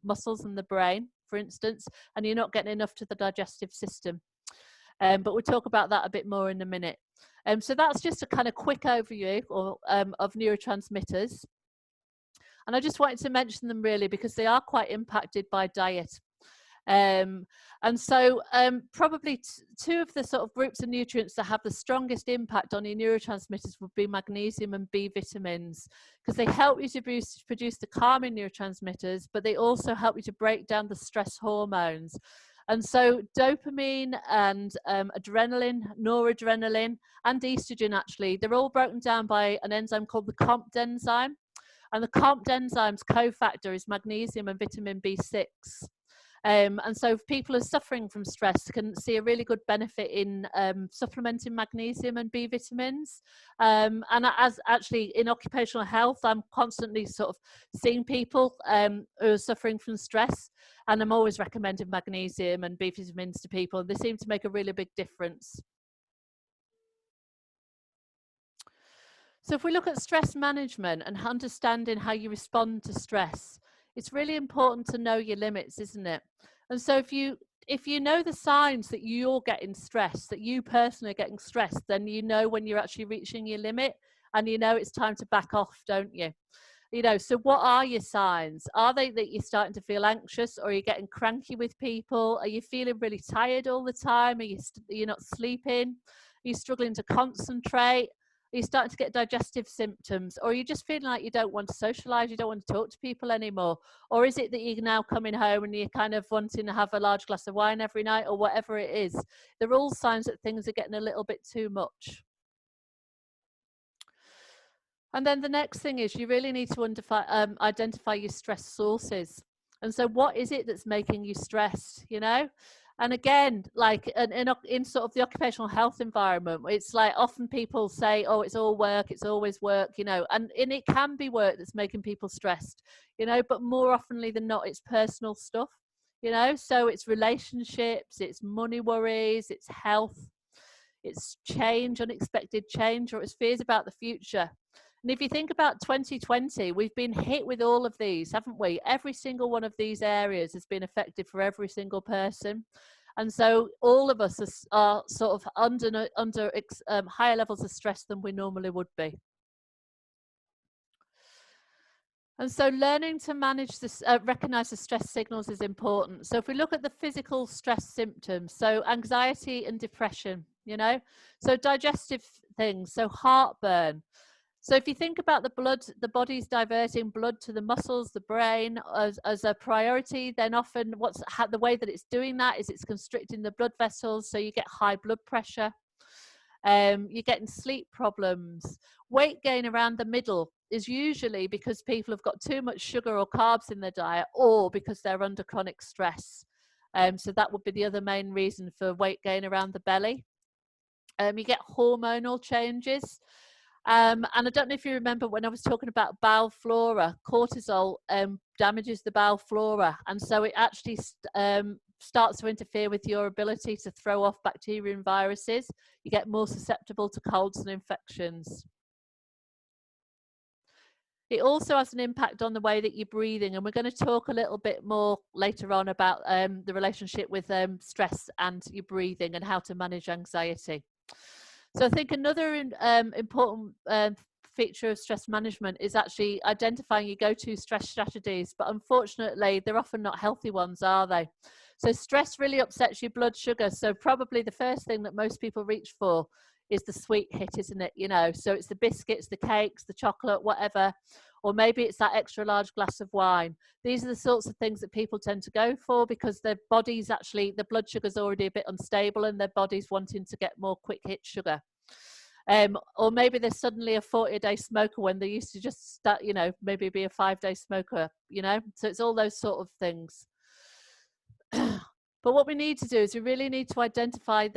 muscles and the brain, for instance, and you're not getting enough to the digestive system. But we'll talk about that a bit more in a minute. So that's just a kind of quick overview of neurotransmitters. And I just wanted to mention them really because they are quite impacted by diet. And so probably two of the sort of groups of nutrients that have the strongest impact on your neurotransmitters would be magnesium and B vitamins, because they help you to produce the calming neurotransmitters, but they also help you to break down the stress hormones. And so dopamine and adrenaline, noradrenaline, and estrogen, actually, they're all broken down by an enzyme called the COMT enzyme. And the COMT enzyme's cofactor is magnesium and vitamin B6. And so if people are suffering from stress, can see a really good benefit in supplementing magnesium and B vitamins. And as actually in occupational health, I'm constantly sort of seeing people who are suffering from stress, and I'm always recommending magnesium and B vitamins to people. They seem to make a really big difference. So if we look at stress management and understanding how you respond to stress, it's really important to know your limits, isn't it? And so if you know the signs that you're getting stressed, that you personally are getting stressed, then you know when you're actually reaching your limit, and you know it's time to back off, don't you? You know, so what are your signs? Are they that you're starting to feel anxious, or are you getting cranky with people? Are you feeling really tired all the time? You're not sleeping? Are you struggling to concentrate? Are you starting to get digestive symptoms? Or are you just feeling like you don't want to socialize, you don't want to talk to people anymore? Or is it that you're now coming home and you're kind of wanting to have a large glass of wine every night, or whatever it is? They're all signs that things are getting a little bit too much. And then the next thing is you really need to identify your stress sources. And so what is it that's making you stressed, you know? And again, like in sort of the occupational health environment, it's like often people say, oh, it's all work, it's always work, you know, and it can be work that's making people stressed, you know, but more oftenly than not, it's personal stuff, you know, so it's relationships, it's money worries, it's health, it's change, unexpected change, or it's fears about the future. And if you think about 2020, we've been hit with all of these, haven't we? Every single one of these areas has been affected for every single person. And so all of us are sort of under higher levels of stress than we normally would be. And so learning to manage this, recognize the stress signals is important. So if we look at the physical stress symptoms, so anxiety and depression, you know, so digestive things, so heartburn. So if you think about the blood, the body's diverting blood to the muscles, the brain as a priority, then often the way that it's doing that is it's constricting the blood vessels, so you get high blood pressure. You're getting sleep problems. Weight gain around the middle is usually because people have got too much sugar or carbs in their diet, or because they're under chronic stress. So that would be the other main reason for weight gain around the belly. You get hormonal changes. And I don't know if you remember when I was talking about bowel flora, cortisol damages the bowel flora. And so it actually starts to interfere with your ability to throw off bacteria and viruses. You get more susceptible to colds and infections. It also has an impact on the way that you're breathing. And we're going to talk a little bit more later on about the relationship with stress and your breathing and how to manage anxiety. So I think another important feature of stress management is actually identifying your go-to stress strategies, but unfortunately they're often not healthy ones, are they? So stress really upsets your blood sugar, so probably the first thing that most people reach for is the sweet hit, isn't it? You know, so it's the biscuits, the cakes, the chocolate, whatever, or maybe it's that extra large glass of wine. These are the sorts of things that people tend to go for because their bodies actually, the blood sugar's already a bit unstable and their body's wanting to get more quick hit sugar. Or maybe they're suddenly a 40-a-day smoker when they used to just start, you know, maybe be a 5-day smoker, you know, so it's all those sort of things. But what we need to do is we really need to identify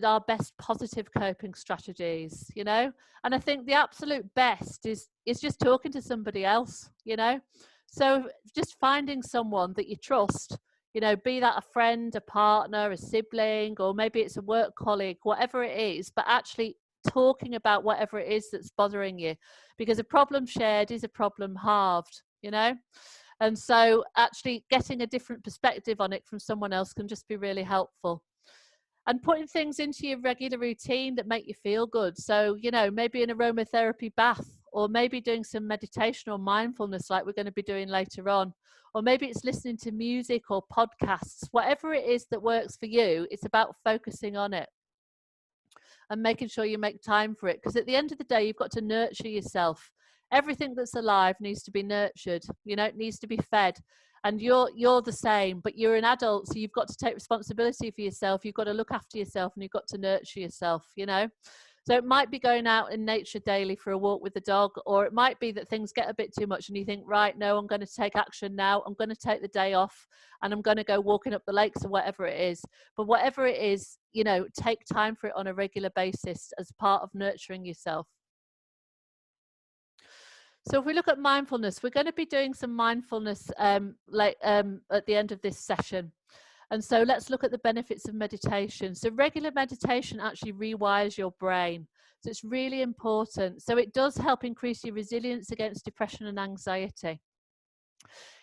our best positive coping strategies, you know, and I think the absolute best is just talking to somebody else, you know, so just finding someone that you trust, you know, be that a friend, a partner, a sibling, or maybe it's a work colleague, whatever it is, but actually talking about whatever it is that's bothering you, because a problem shared is a problem halved, you know. And so actually getting a different perspective on it from someone else can just be really helpful. And putting things into your regular routine that make you feel good. So, you know, maybe an aromatherapy bath or maybe doing some meditation or mindfulness like we're going to be doing later on, or maybe it's listening to music or podcasts. Whatever it is that works for you, it's about focusing on it and making sure you make time for it, because at the end of the day, you've got to nurture yourself. Everything that's alive needs to be nurtured, you know, it needs to be fed. And you're the same, but you're an adult, so you've got to take responsibility for yourself. You've got to look after yourself, and you've got to nurture yourself, you know. So it might be going out in nature daily for a walk with the dog, or it might be that things get a bit too much and you think, right, no, I'm going to take action now. I'm going to take the day off and I'm going to go walking up the lakes or whatever it is. But whatever it is, you know, take time for it on a regular basis as part of nurturing yourself. So if we look at mindfulness, we're going to be doing some mindfulness at the end of this session. And so let's look at the benefits of meditation. So regular meditation actually rewires your brain. So it's really important. So it does help increase your resilience against depression and anxiety.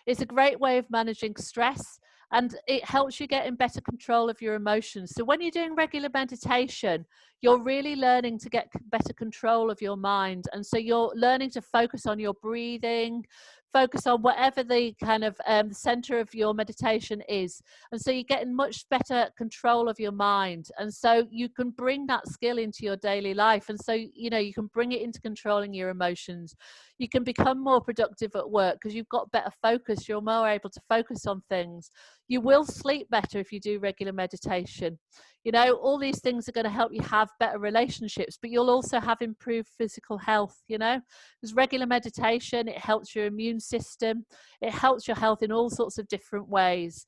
It's a great way of managing stress, and it helps you get in better control of your emotions. So when you're doing regular meditation, you're really learning to get better control of your mind. And so you're learning to focus on your breathing, focus on whatever the kind of center of your meditation is. And so you're getting much better control of your mind. And so you can bring that skill into your daily life. And so, you know, you can bring it into controlling your emotions. You can become more productive at work because you've got better focus. You're more able to focus on things. You will sleep better if you do regular meditation. You know, all these things are going to help you have better relationships, but you'll also have improved physical health, you know, because regular meditation, it helps your immune system. It helps your health in all sorts of different ways.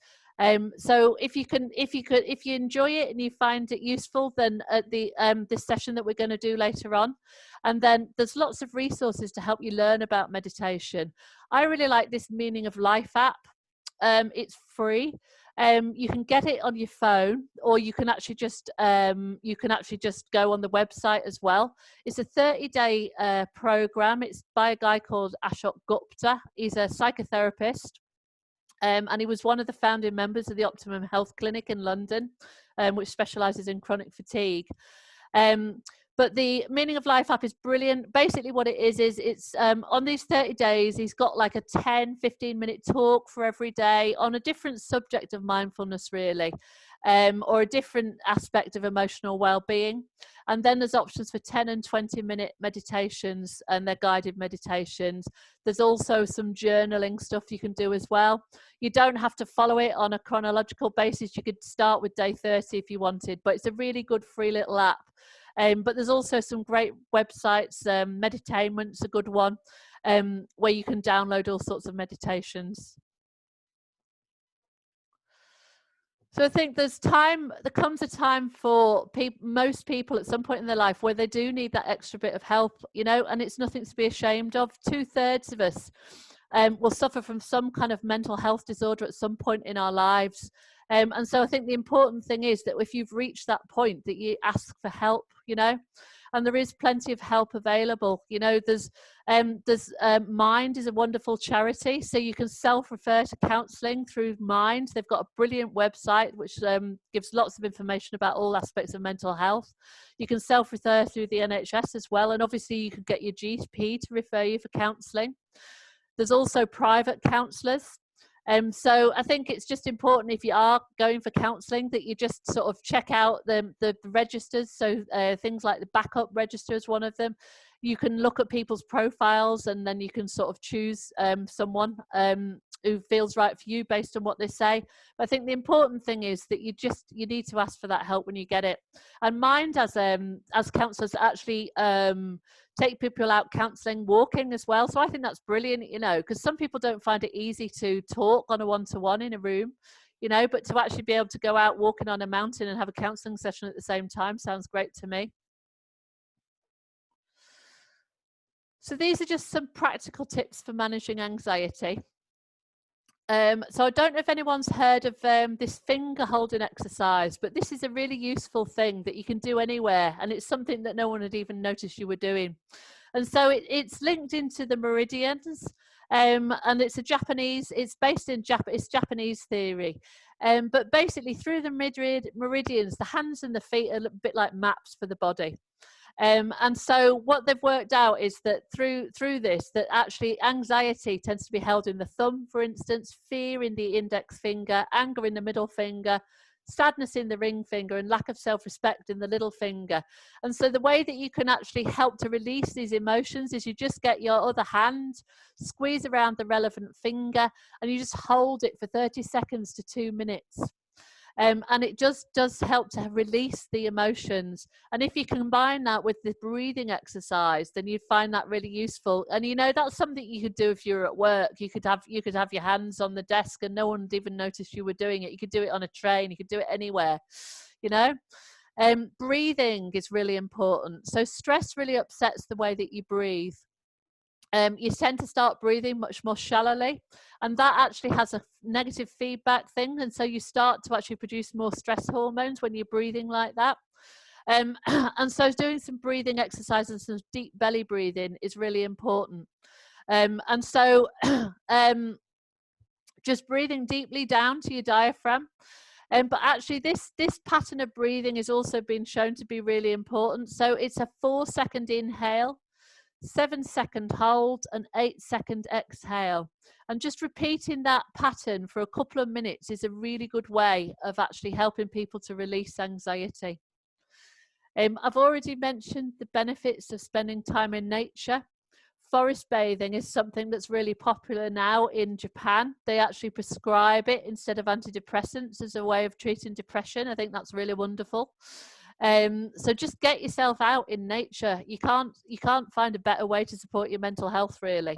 So if you enjoy it and you find it useful, then at the this session that we're going to do later on, and then there's lots of resources to help you learn about meditation. I really like this Meaning of Life app. It's free. You can get it on your phone, or you can actually just go on the website as well. It's a 30-day program. It's by a guy called Ashok Gupta. He's a psychotherapist. And he was one of the founding members of the Optimum Health Clinic in London, which specialises in chronic fatigue. But the Meaning of Life app is brilliant. Basically what it is it's on these 30 days, he's got like a 10-15-minute talk for every day on a different subject of mindfulness, really, or a different aspect of emotional well-being. And then there's options for 10 and 20-minute meditations, and they're guided meditations. There's also some journaling stuff you can do as well. You don't have to follow it on a chronological basis. You could start with day 30 if you wanted, but it's a really good free little app. But there's also some great websites. Meditainment's a good one, where you can download all sorts of meditations. So I think there comes a time for most people at some point in their life where they do need that extra bit of help, you know, and it's nothing to be ashamed of. 2/3 of us will suffer from some kind of mental health disorder at some point in our lives. And so I think the important thing is that if you've reached that point, that you ask for help, you know, and there is plenty of help available. You know, there's Mind is a wonderful charity, so you can self-refer to counselling through Mind. They've got a brilliant website which gives lots of information about all aspects of mental health. You can self-refer through the NHS as well, and obviously you can get your GP to refer you for counselling. There's also private counsellors. So I think it's just important, if you are going for counselling, that you just sort of check out the registers. So things like the backup register is one of them. You can look at people's profiles, and then you can sort of choose someone who feels right for you based on what they say. But I think the important thing is that you need to ask for that help when you get it. And Mind, as counsellors, actually take people out counselling, walking as well. So I think that's brilliant, you know, because some people don't find it easy to talk on a one-to-one in a room, you know, but to actually be able to go out walking on a mountain and have a counselling session at the same time sounds great to me. So these are just some practical tips for managing anxiety. So I don't know if anyone's heard of this finger holding exercise, but this is a really useful thing that you can do anywhere, and it's something that no one had even noticed you were doing. And so it's linked into the meridians, and it's based in Japanese theory. But basically through the meridians, the hands and the feet are a bit like maps for the body. And so what they've worked out is that through this, that actually anxiety tends to be held in the thumb, for instance, fear in the index finger, anger in the middle finger, sadness in the ring finger, and lack of self-respect in the little finger. And so the way that you can actually help to release these emotions is you just get your other hand, squeeze around the relevant finger, and you just hold it for 30 seconds to 2 minutes. And it just does help to release the emotions. And if you combine that with the breathing exercise, then you'd find that really useful. And you know, that's something you could do if you're at work. You could have your hands on the desk and no one would even notice you were doing it. You could do it on a train. You could do it anywhere, you know. Breathing is really important. So stress really upsets the way that you breathe. You tend to start breathing much more shallowly, and that actually has a negative feedback thing, and so you start to actually produce more stress hormones when you're breathing like that. And so doing some breathing exercises, some deep belly breathing is really important. And so just breathing deeply down to your diaphragm. But actually this pattern of breathing has also been shown to be really important. So it's a 4-second inhale, 7-second hold, and 8-second exhale. And just repeating that pattern for a couple of minutes is a really good way of actually helping people to release anxiety. I've already mentioned the benefits of spending time in nature. Forest bathing is something that's really popular now in Japan. They actually prescribe it instead of antidepressants as a way of treating depression. I think that's really wonderful. So just get yourself out in nature. You can't find a better way to support your mental health, really.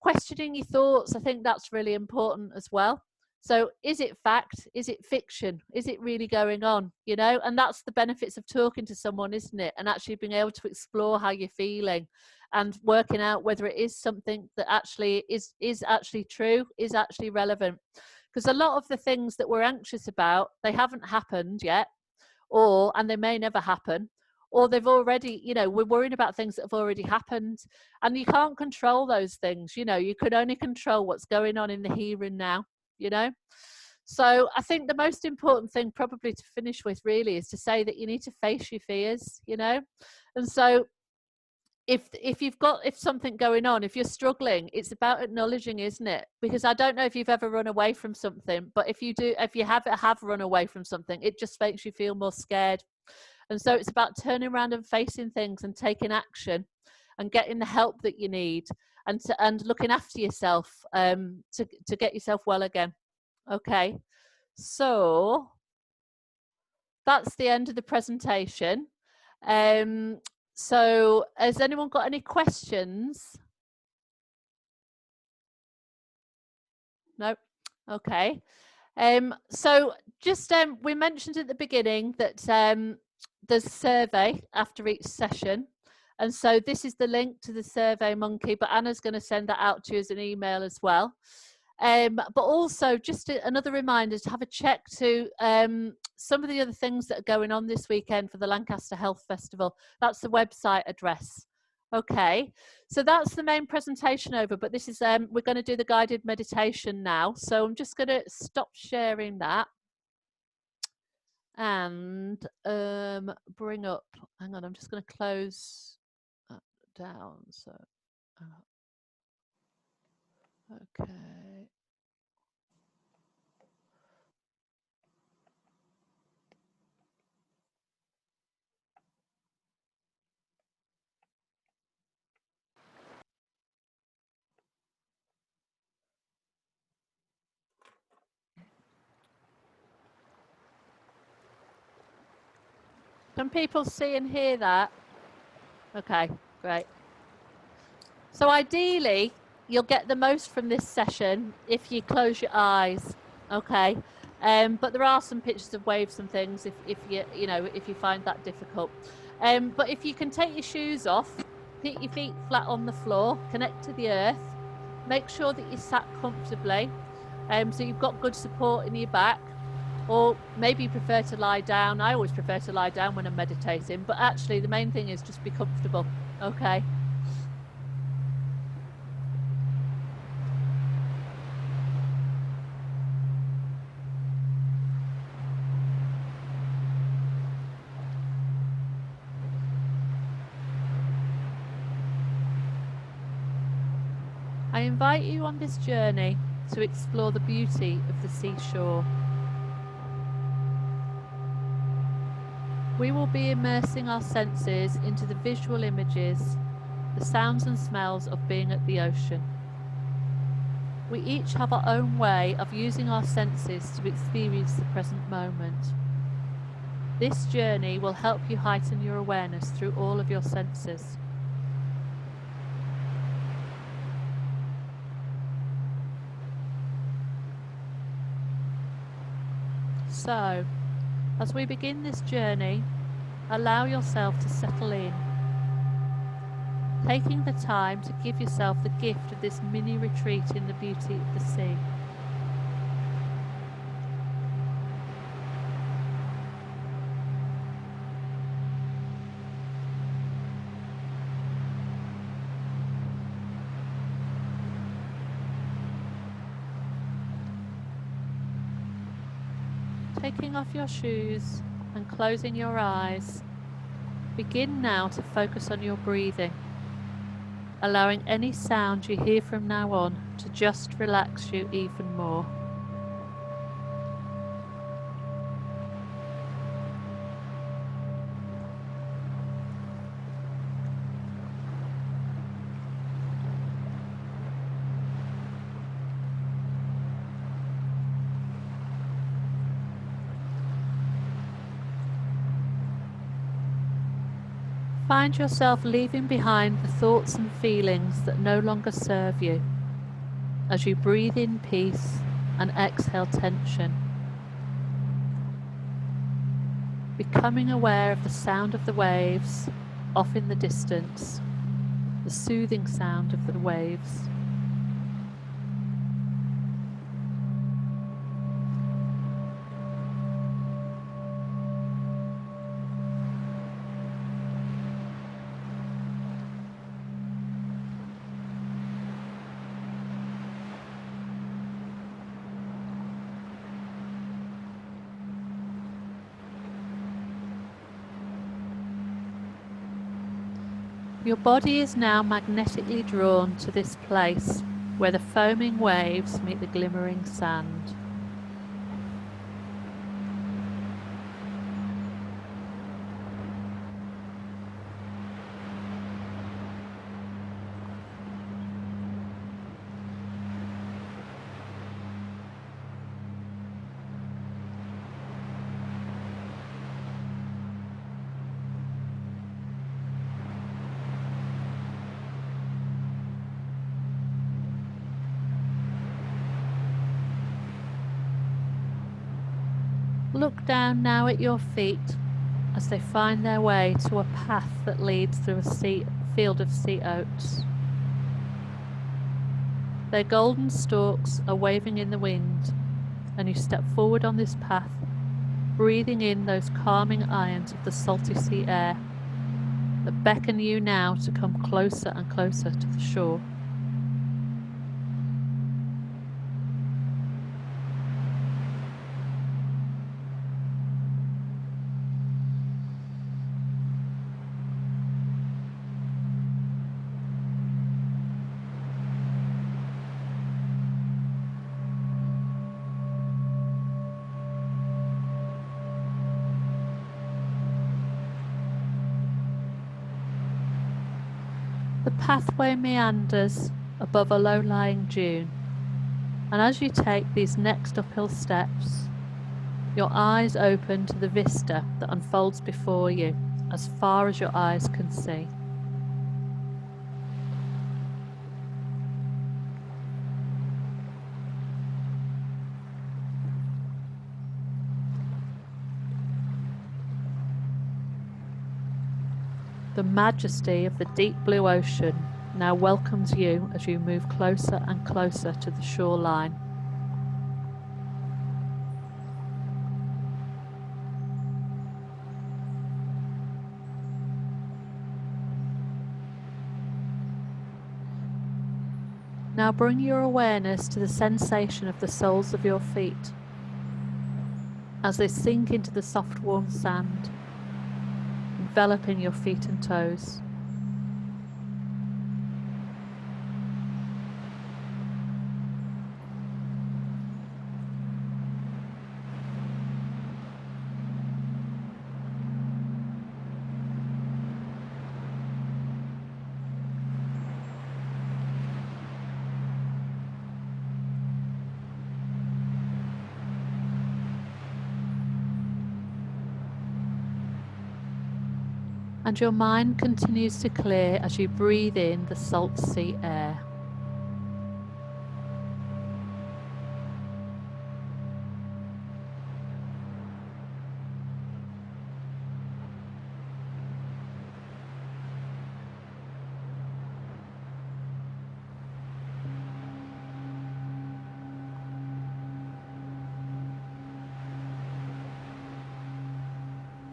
Questioning your thoughts, I think that's really important as well. So is it fact? Is it fiction? Is it really going on? You know, and that's the benefits of talking to someone, isn't it? And actually being able to explore how you're feeling and working out whether it is something that actually is actually true, is actually relevant. Because a lot of the things that we're anxious about, they haven't happened yet, and they may never happen, or they've already, you know, we're worried about things that have already happened, and you can't control those things. You know, you could only control what's going on in the here and now, you know. So I think the most important thing probably to finish with really is to say that you need to face your fears, you know. And so if something going on, if you're struggling, it's about acknowledging, isn't it? Because I don't know if you've ever run away from something, but if you have run away from something, it just makes you feel more scared. And so it's about turning around and facing things and taking action and getting the help that you need, and looking after yourself to get yourself well again. Okay, so that's the end of the presentation. So has anyone got any questions? No? Okay. So just we mentioned at the beginning that there's a survey after each session. And so this is the link to the Survey Monkey, but Anna's going to send that out to you as an email as well. But also just another reminder to have a check to some of the other things that are going on this weekend for the Lancaster Health Festival. That's the website address. Okay, so that's the main presentation over, but this is we're going to do the guided meditation now. So I'm just going to stop sharing that and bring up, hang on, I'm just going to close that down. So okay. Can people see and hear that? Okay, great. So ideally, you'll get the most from this session if you close your eyes, okay? But there are some pictures of waves and things if you find that difficult. But if you can take your shoes off, put your feet flat on the floor, connect to the earth, make sure that you're sat comfortably, so you've got good support in your back. Or maybe you prefer to lie down. I always prefer to lie down when I'm meditating, but actually the main thing is just be comfortable, okay? I invite you on this journey to explore the beauty of the seashore. We will be immersing our senses into the visual images, the sounds and smells of being at the ocean. We each have our own way of using our senses to experience the present moment. This journey will help you heighten your awareness through all of your senses. So, as we begin this journey, allow yourself to settle in, taking the time to give yourself the gift of this mini retreat in the beauty of the sea. Taking off your shoes and closing your eyes, begin now to focus on your breathing, allowing any sound you hear from now on to just relax you even more. Find yourself leaving behind the thoughts and feelings that no longer serve you as you breathe in peace and exhale tension. Becoming aware of the sound of the waves off in the distance, the soothing sound of the waves. Your body is now magnetically drawn to this place where the foaming waves meet the glimmering sand. Look down now at your feet as they find their way to a path that leads through a field of sea oats. Their golden stalks are waving in the wind, and you step forward on this path, breathing in those calming ions of the salty sea air that beckon you now to come closer and closer to the shore. The pathway meanders above a low-lying dune, and as you take these next uphill steps, your eyes open to the vista that unfolds before you as far as your eyes can see. The majesty of the deep blue ocean now welcomes you as you move closer and closer to the shoreline. Now bring your awareness to the sensation of the soles of your feet as they sink into the soft warm sand, enveloping your feet and toes. And your mind continues to clear as you breathe in the salt sea air.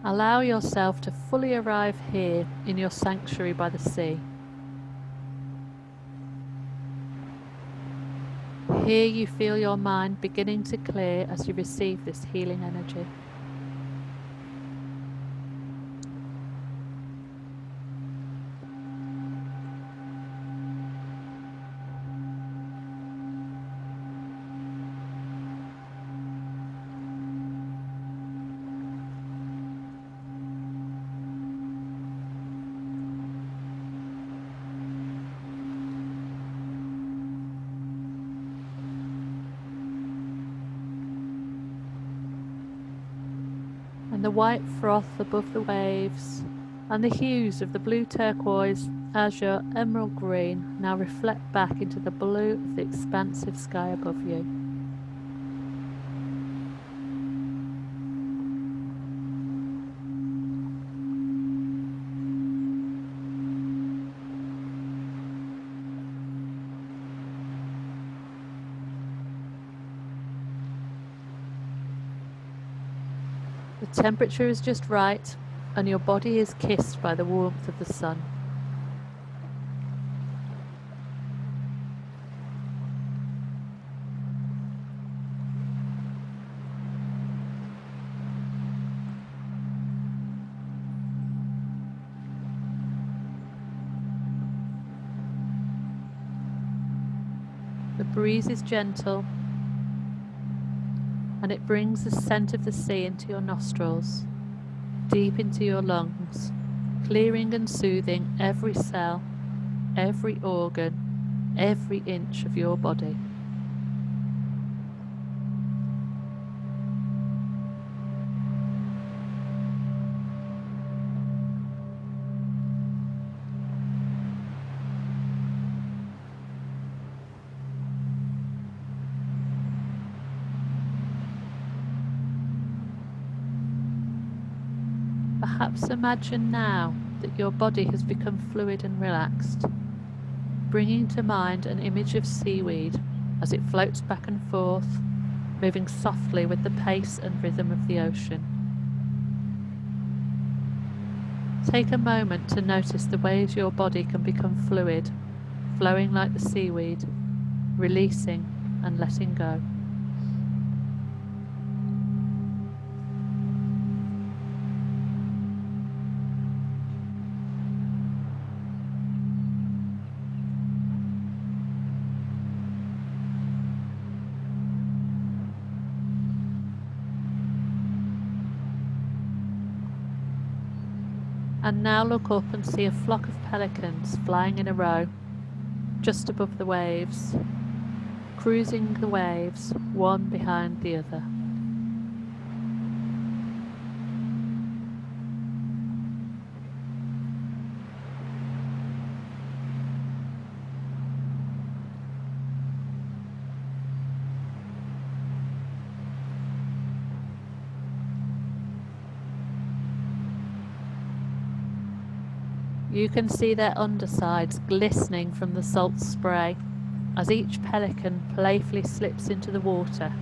Allow yourself to fully arrive here in your sanctuary by the sea. Here you feel your mind beginning to clear as you receive this healing energy. And the white froth above the waves and the hues of the blue turquoise, azure, emerald green now reflect back into the blue of the expansive sky above you. The temperature is just right, and your body is kissed by the warmth of the sun. The breeze is gentle, and it brings the scent of the sea into your nostrils, deep into your lungs, clearing and soothing every cell, every organ, every inch of your body. Perhaps imagine now that your body has become fluid and relaxed, bringing to mind an image of seaweed as it floats back and forth, moving softly with the pace and rhythm of the ocean. Take a moment to notice the ways your body can become fluid, flowing like the seaweed, releasing and letting go. And now look up and see a flock of pelicans flying in a row, just above the waves, cruising the waves, one behind the other. You can see their undersides glistening from the salt spray as each pelican playfully slips into the water,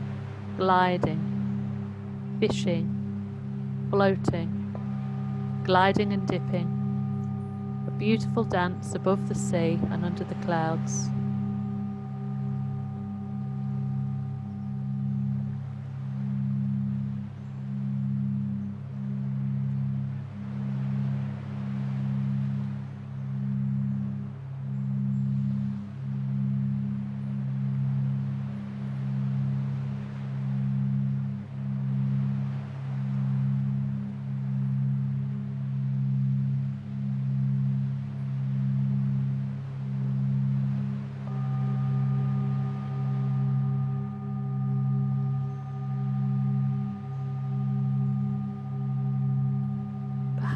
gliding, fishing, floating, gliding and dipping, a beautiful dance above the sea and under the clouds.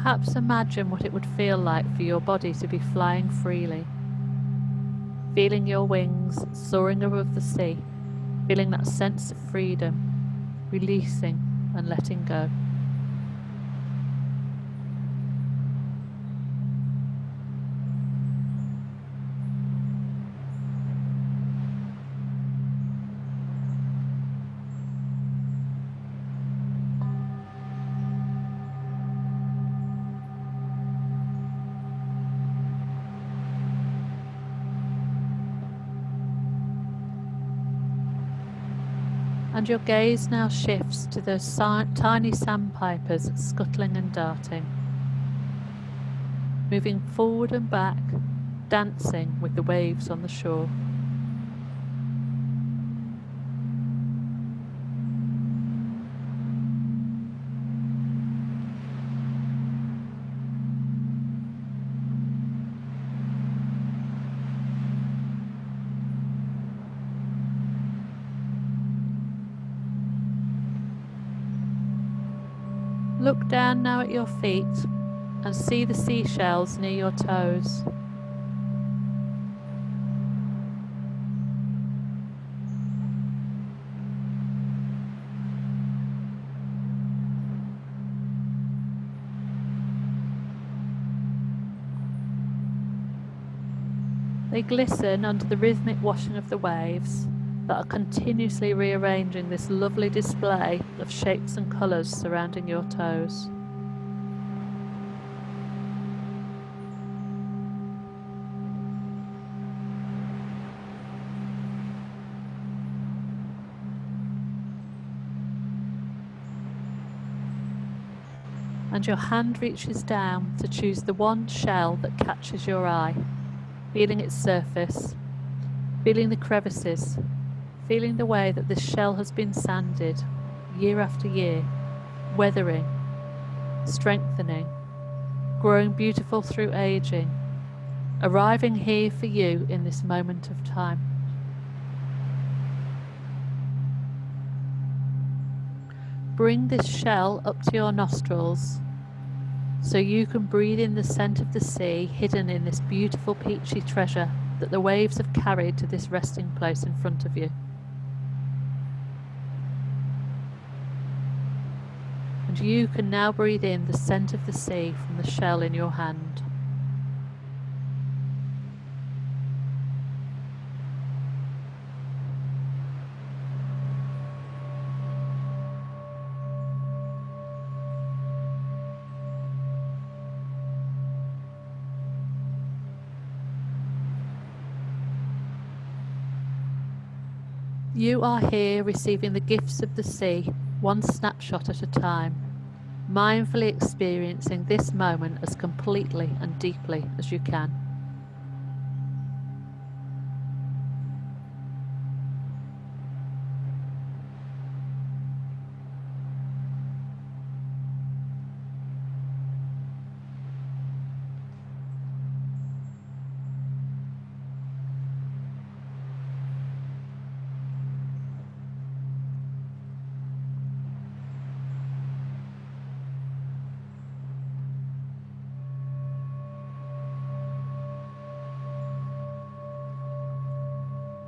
perhaps imagine what it would feel like for your body to be flying freely, feeling your wings soaring above the sea, feeling that sense of freedom, releasing and letting go. And your gaze now shifts to those tiny sandpipers scuttling and darting, moving forward and back, dancing with the waves on the shore. Look down now at your feet and see the seashells near your toes. They glisten under the rhythmic washing of the waves that are continuously rearranging this lovely display of shapes and colours surrounding your toes. And your hand reaches down to choose the one shell that catches your eye, feeling its surface, feeling the crevices, feeling the way that this shell has been sanded year after year, weathering, strengthening, growing beautiful through aging, arriving here for you in this moment of time. Bring this shell up to your nostrils so you can breathe in the scent of the sea hidden in this beautiful peachy treasure that the waves have carried to this resting place in front of you. And you can now breathe in the scent of the sea from the shell in your hand. You are here receiving the gifts of the sea, one snapshot at a time, mindfully experiencing this moment as completely and deeply as you can.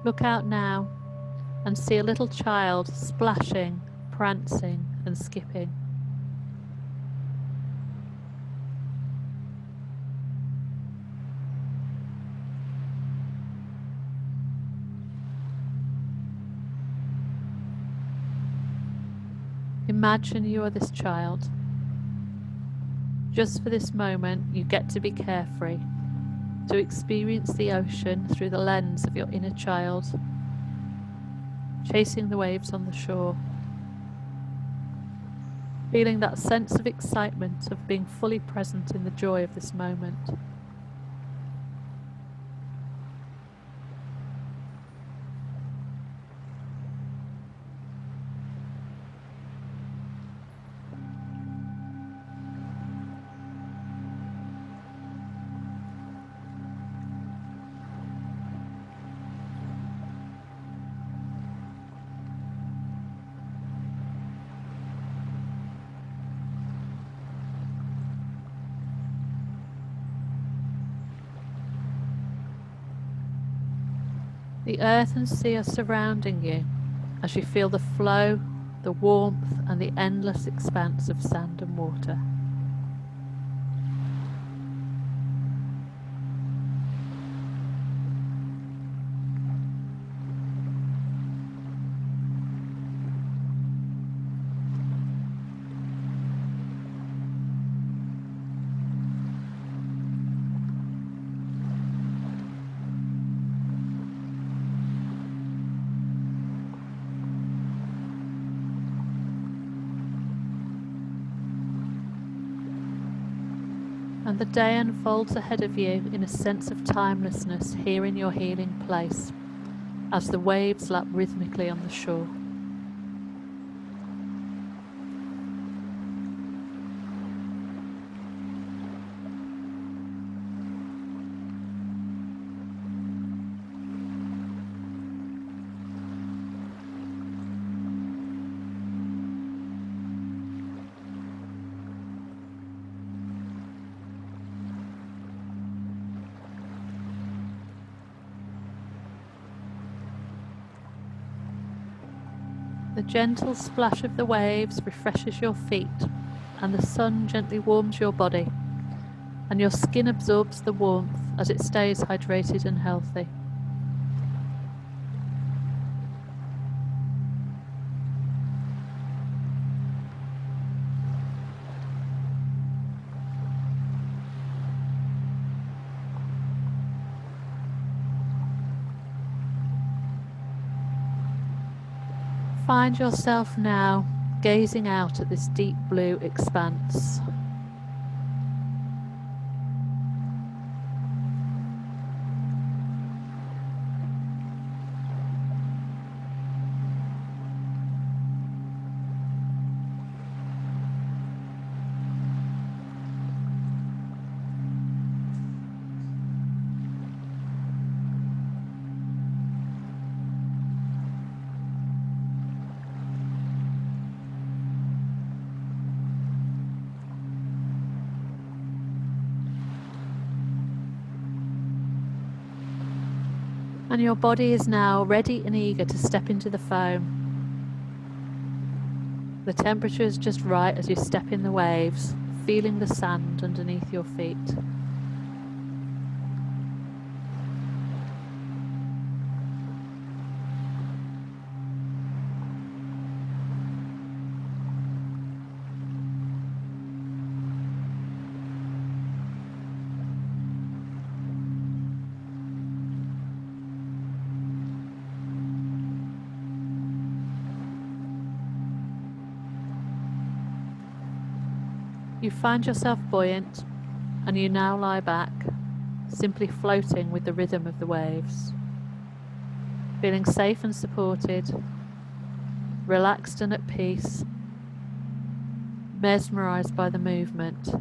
Look out now and see a little child splashing, prancing and skipping. Imagine you are this child. Just for this moment, you get to be carefree, to experience the ocean through the lens of your inner child, chasing the waves on the shore, feeling that sense of excitement of being fully present in the joy of this moment. The earth and sea are surrounding you as you feel the flow, the warmth, and the endless expanse of sand and water. And the day unfolds ahead of you in a sense of timelessness here in your healing place, as the waves lap rhythmically on the shore. The gentle splash of the waves refreshes your feet, and the sun gently warms your body, and your skin absorbs the warmth as it stays hydrated and healthy. Find yourself now gazing out at this deep blue expanse. And your body is now ready and eager to step into the foam. The temperature is just right as you step in the waves, feeling the sand underneath your feet. You find yourself buoyant, and you now lie back, simply floating with the rhythm of the waves, feeling safe and supported, relaxed and at peace, mesmerized by the movement,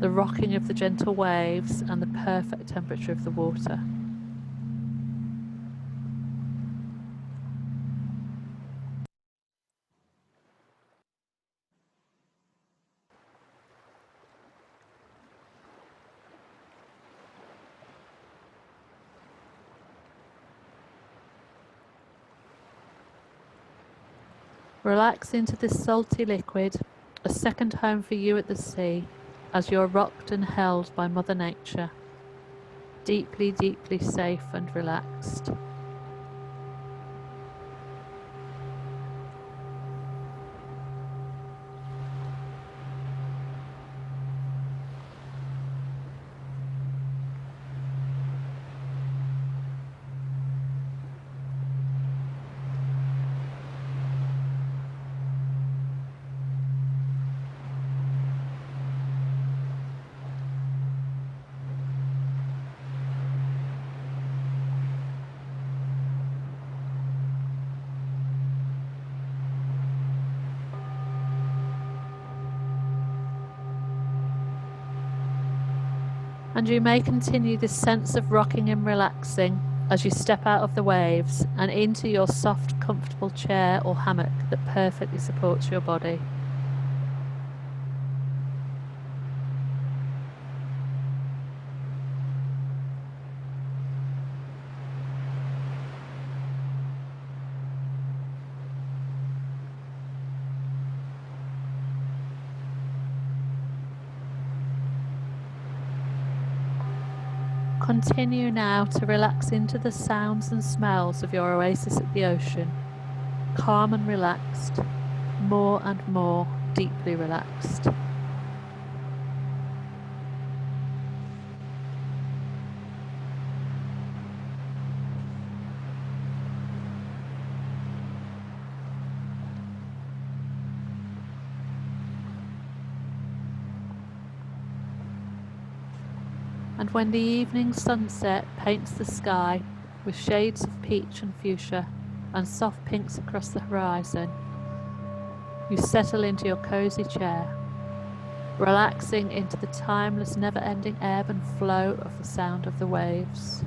the rocking of the gentle waves, and the perfect temperature of the water. Relax into this salty liquid, a second home for you at the sea, as you're rocked and held by Mother Nature, deeply, deeply safe and relaxed. And you may continue this sense of rocking and relaxing as you step out of the waves and into your soft, comfortable chair or hammock that perfectly supports your body. Continue now to relax into the sounds and smells of your oasis at the ocean, calm and relaxed, more and more deeply relaxed. And when the evening sunset paints the sky with shades of peach and fuchsia and soft pinks across the horizon, you settle into your cozy chair, relaxing into the timeless, never-ending ebb and flow of the sound of the waves.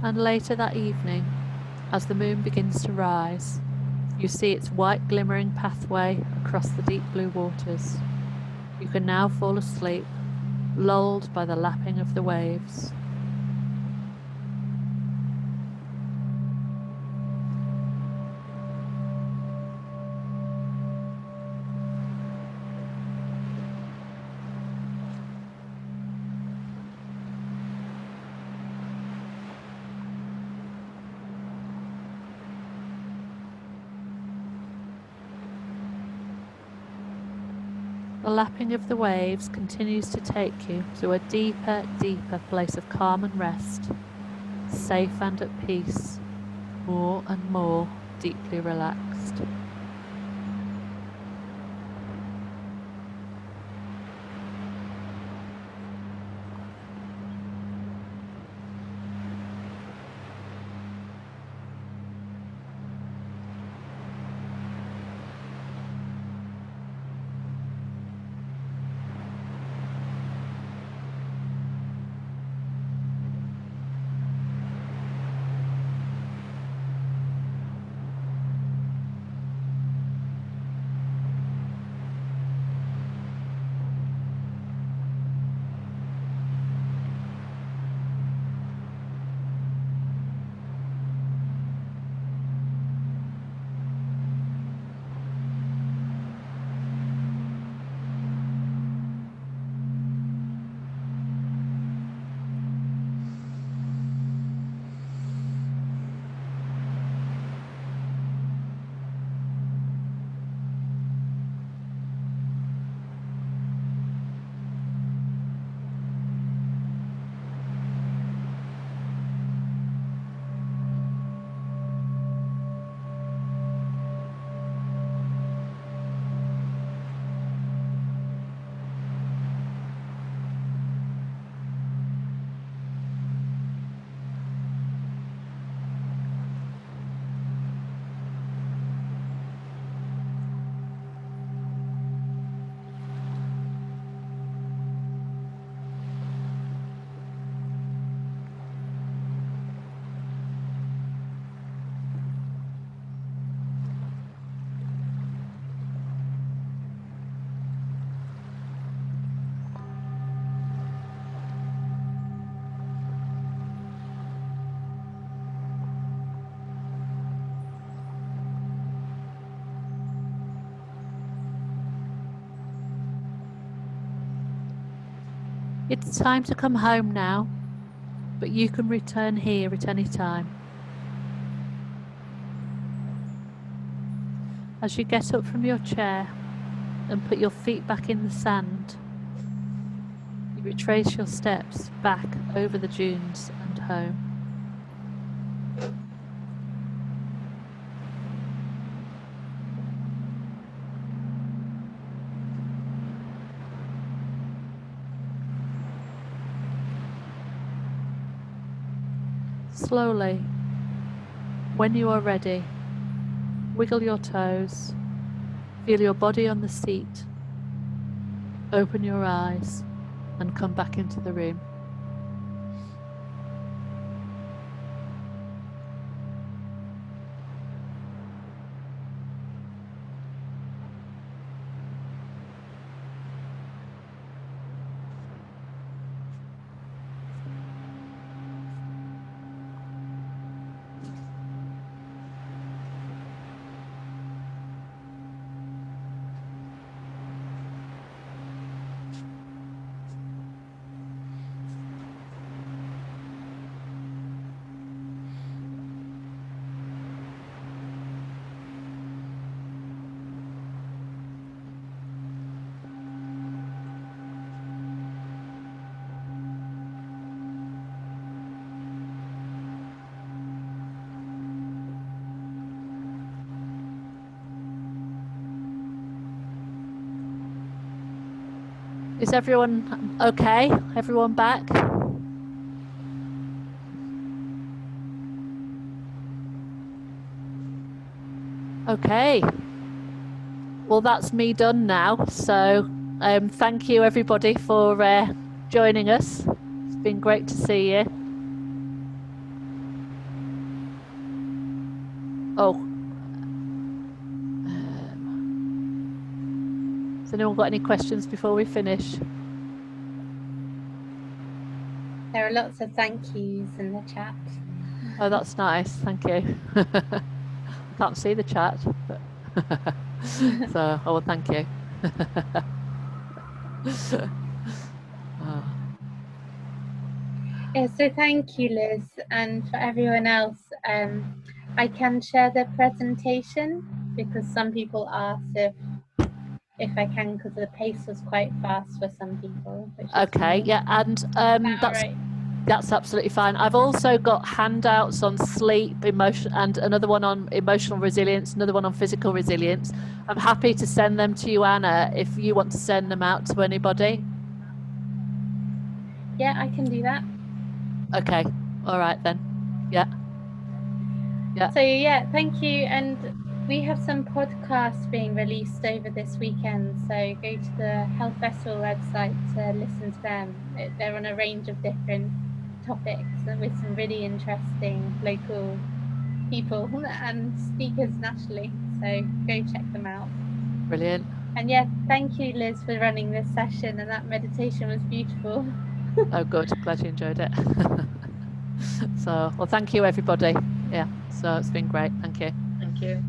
And later that evening, as the moon begins to rise, you see its white glimmering pathway across the deep blue waters. You can now fall asleep, lulled by the lapping of the waves. The lapping of the waves continues to take you to a deeper, deeper place of calm and rest, safe and at peace, more and more deeply relaxed. It's time to come home now, but you can return here at any time. As you get up from your chair and put your feet back in the sand, you retrace your steps back over the dunes and home. Slowly, when you are ready, wiggle your toes, feel your body on the seat, open your eyes, and come back into the room. Is everyone okay? Everyone back? Okay. Well, that's me done now. So thank you everybody for joining us. It's been great to see you. Oh. Has anyone got any questions before we finish? There are lots of thank yous in the chat. Oh, that's nice. Thank you. I can't see the chat, but so well, thank you. Oh. Yeah, so thank you, Liz, and for everyone else. I can share the presentation because some people asked if I can, because the pace was quite fast for some people. Okay, yeah, and that's absolutely fine. I've also got handouts on sleep, emotion, and another one on emotional resilience, another one on physical resilience. I'm happy to send them to you, Anna, if you want to send them out to anybody. Yeah, I can do that. Okay, all right then. Yeah. So yeah, thank you. And we have some podcasts being released over this weekend. So go to the Health Festival website to listen to them. They're on a range of different topics and with some really interesting local people and speakers nationally. So go check them out. Brilliant. And yeah, thank you, Liz, for running this session, and that meditation was beautiful. Oh, good. Glad you enjoyed it. So, well, thank you, everybody. Yeah, so it's been great. Thank you. Thank you.